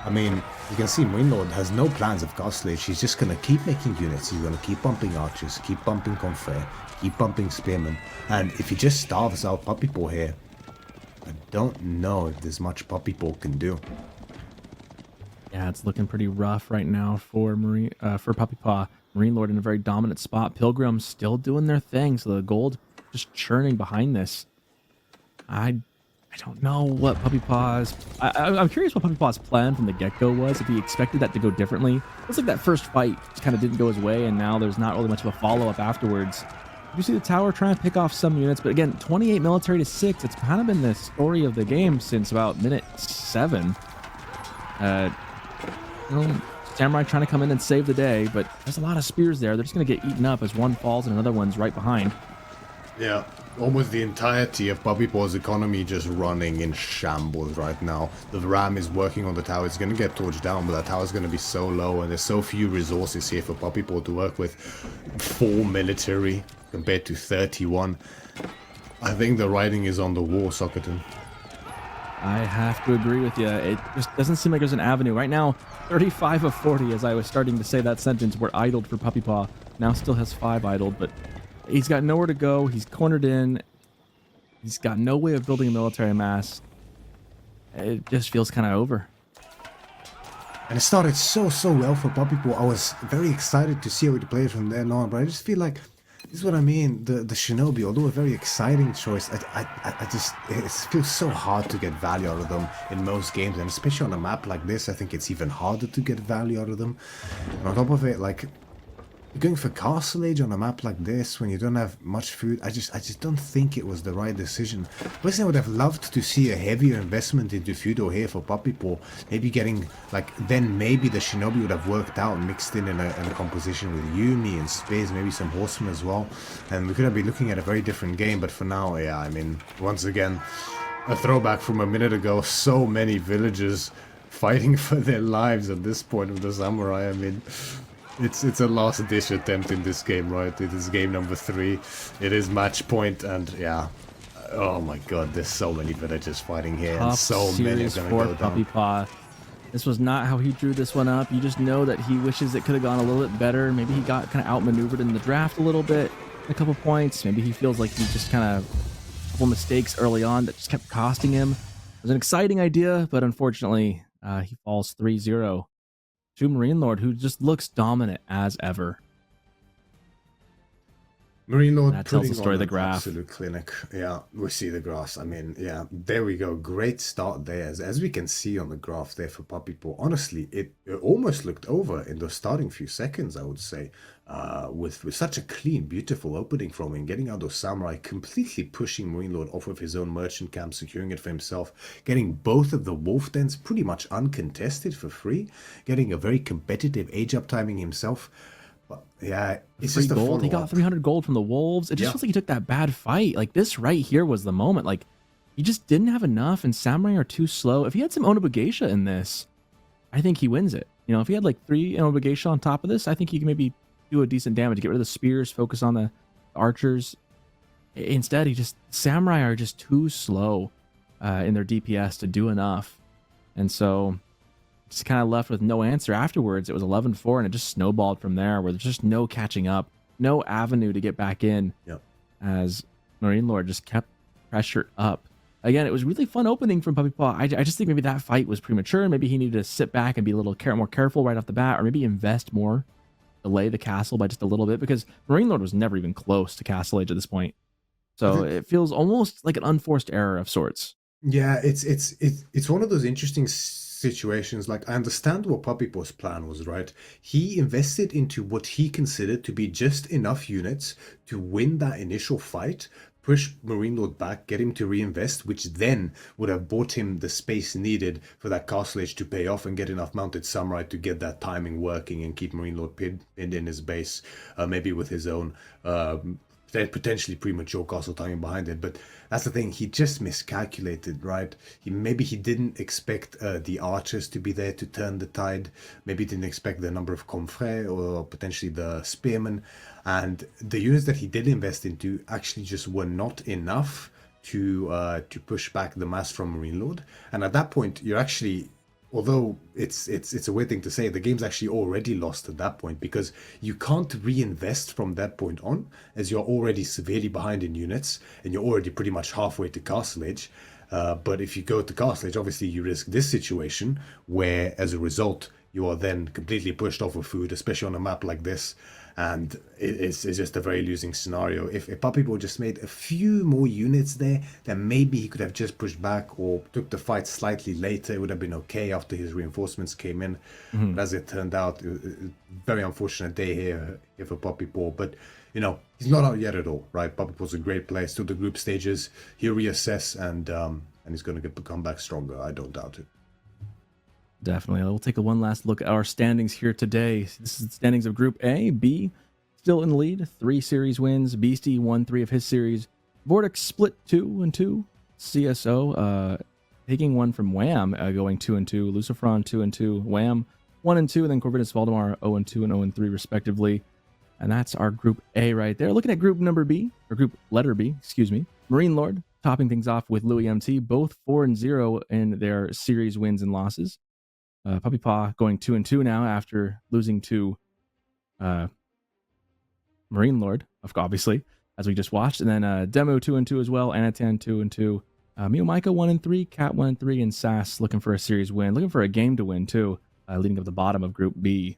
I mean, you can see MarineLorD has no plans of Castle Age. He's just going to keep making units. He's going to keep bumping archers, keep bumping Confrère, keep bumping spearmen. And if he just starves out Puppypaw here, I don't know if there's much Puppypaw can do. Yeah, it's looking pretty rough right now for Puppypaw. MarineLorD in a very dominant spot. Pilgrims still doing their thing, so the gold just churning behind this. I don't know what Puppypaw's... I'm curious what Puppypaw's plan from the get-go was, if he expected that to go differently. Looks like that first fight just kind of didn't go his way, and now there's not really much of a follow-up afterwards. You see the tower trying to pick off some units, but again, 28 military to 6. It's kind of been the story of the game since about minute 7. Samurai trying to come in and save the day, but there's a lot of spears there. They're just going to get eaten up as one falls and another one's right behind. Yeah, almost the entirety of Puppypaw's economy just running in shambles right now. The ram is working on the tower. It's going to get torched down, but that tower is going to be so low, and there's so few resources here for Puppypaw to work with. 4 military compared to 31. I think the writing is on the wall, Sockerton. I have to agree with you. It just doesn't seem like there's an avenue. Right now, 35 of 40, as I was starting to say that sentence, were idled for Puppypaw. Now still has 5 idled, but he's got nowhere to go. He's cornered in. He's got no way of building a military mass. It just feels kind of over. And it started so well for Puppypaw. I was very excited to see how he played from then on, but I just feel like this is what I mean. The Shinobi, although a very exciting choice, it feels so hard to get value out of them in most games, and especially on a map like this, I think it's even harder to get value out of them. And on top of it, like, going for Castle Age on a map like this when you don't have much food, I just don't think it was the right decision. Personally, I would have loved to see a heavier investment into Feudal here for Puppypaw. Maybe getting, like, then maybe the Shinobi would have worked out, mixed in a composition with Yumi and Space, maybe some Horsemen as well. And we could have been looking at a very different game, but for now, yeah, I mean, once again, a throwback from a minute ago, so many villagers fighting for their lives at this point of the Samurai. I mean, it's a last ditch attempt in this game, right? It is game number 3. It is match point, and yeah. Oh my god, there's so many villagers fighting here, and so many are gonna go down. Puppypaw. This was not how he drew this one up. You just know that he wishes it could have gone a little bit better. Maybe he got kind of outmaneuvered in the draft a little bit, a couple points. Maybe he feels like he just kind of a couple mistakes early on that just kept costing him. It was an exciting idea, but unfortunately, he falls 3-0 to MarineLorD, who just looks dominant as ever. MarineLorD That tells the putting story of on the an graph. absolute clinic. Yeah, we see the grass. I mean, yeah, there we go. Great start there. As we can see on the graph there for Puppypaw, honestly, it almost looked over in the starting few seconds, I would say, with such a clean, beautiful opening from him, getting out of Samurai, completely pushing MarineLorD off of his own merchant camp, securing it for himself, getting both of the wolf dens pretty much uncontested for free, getting a very competitive age up timing himself. But yeah, it's Free just a gold. He got follow-up. 300 gold from the wolves. It just feels like he took that bad fight. Like this right here was the moment. Like he just didn't have enough, and Samurai are too slow. If he had some Onobugeisha in this, I think he wins it. You know, if he had like 3 Onobugeisha on top of this, I think he can maybe do a decent damage. Get rid of the spears, focus on the archers. Instead, Samurai are just too slow in their DPS to do enough, and so just kind of left with no answer afterwards. It was 11-4, and it just snowballed from there, where there's just no catching up, no avenue to get back in. Yep. As MarineLorD just kept pressure up. Again, it was really fun opening from Puppypaw. I just think maybe that fight was premature. Maybe he needed to sit back and be a little more careful right off the bat, or maybe invest more, delay the castle by just a little bit, because MarineLorD was never even close to Castle Age at this point. So it feels almost like an unforced error of sorts. Yeah, it's one of those interesting situations. Like, I understand what Puppypaw's plan was, right? He invested into what he considered to be just enough units to win that initial fight, push MarineLorD back, get him to reinvest, which then would have bought him the space needed for that Castle Age to pay off and get enough mounted samurai to get that timing working and keep MarineLorD pinned in his base, maybe with his own potentially premature castle timing behind it. But that's the thing, he just miscalculated, right? Maybe he didn't expect the archers to be there to turn the tide. Maybe didn't expect the number of confrères or potentially the spearmen, and the units that he did invest into actually just were not enough to push back the mass from MarineLorD. And at that point, you're actually, although it's a weird thing to say, the game's actually already lost at that point, because you can't reinvest from that point on, as you're already severely behind in units and you're already pretty much halfway to Castle Age. But if you go to Castle Age, obviously you risk this situation where, as a result, you are then completely pushed off of food, especially on a map like this. And it's just a very losing scenario. If Puppypaw just made a few more units there, then maybe he could have just pushed back or took the fight slightly later. It would have been okay after his reinforcements came in. But as it turned out, very unfortunate day here for Puppypaw. But, you know, he's not out yet at all, right? Puppypaw's a great player, still the group stages. He'll reassess, and he's going to come back stronger. I don't doubt it. Definitely. We'll take one last look at our standings here today. This is the standings of Group A. B still in the lead, 3 series wins. Beastie won 3 of his series. Vortex split 2-2. CSO taking one from Wham, going 2-2. Lucifron 2-2. Wham 1-2, and then Corvinus Valdemar 0-2 and 0-3 respectively. And that's our Group A right there. Looking at Group number B, or Group letter B, excuse me. MarineLorD topping things off with Louis MT, both 4-0 in their series wins and losses. Puppypaw going 2-2 now after losing to MarineLorD, obviously, as we just watched. And then Demo 2-2 as well, Anatan 2-2, Mio Micah 1-3, Cat 1-3, and Sass looking for a series win, looking for a game to win too, leading up the bottom of Group B.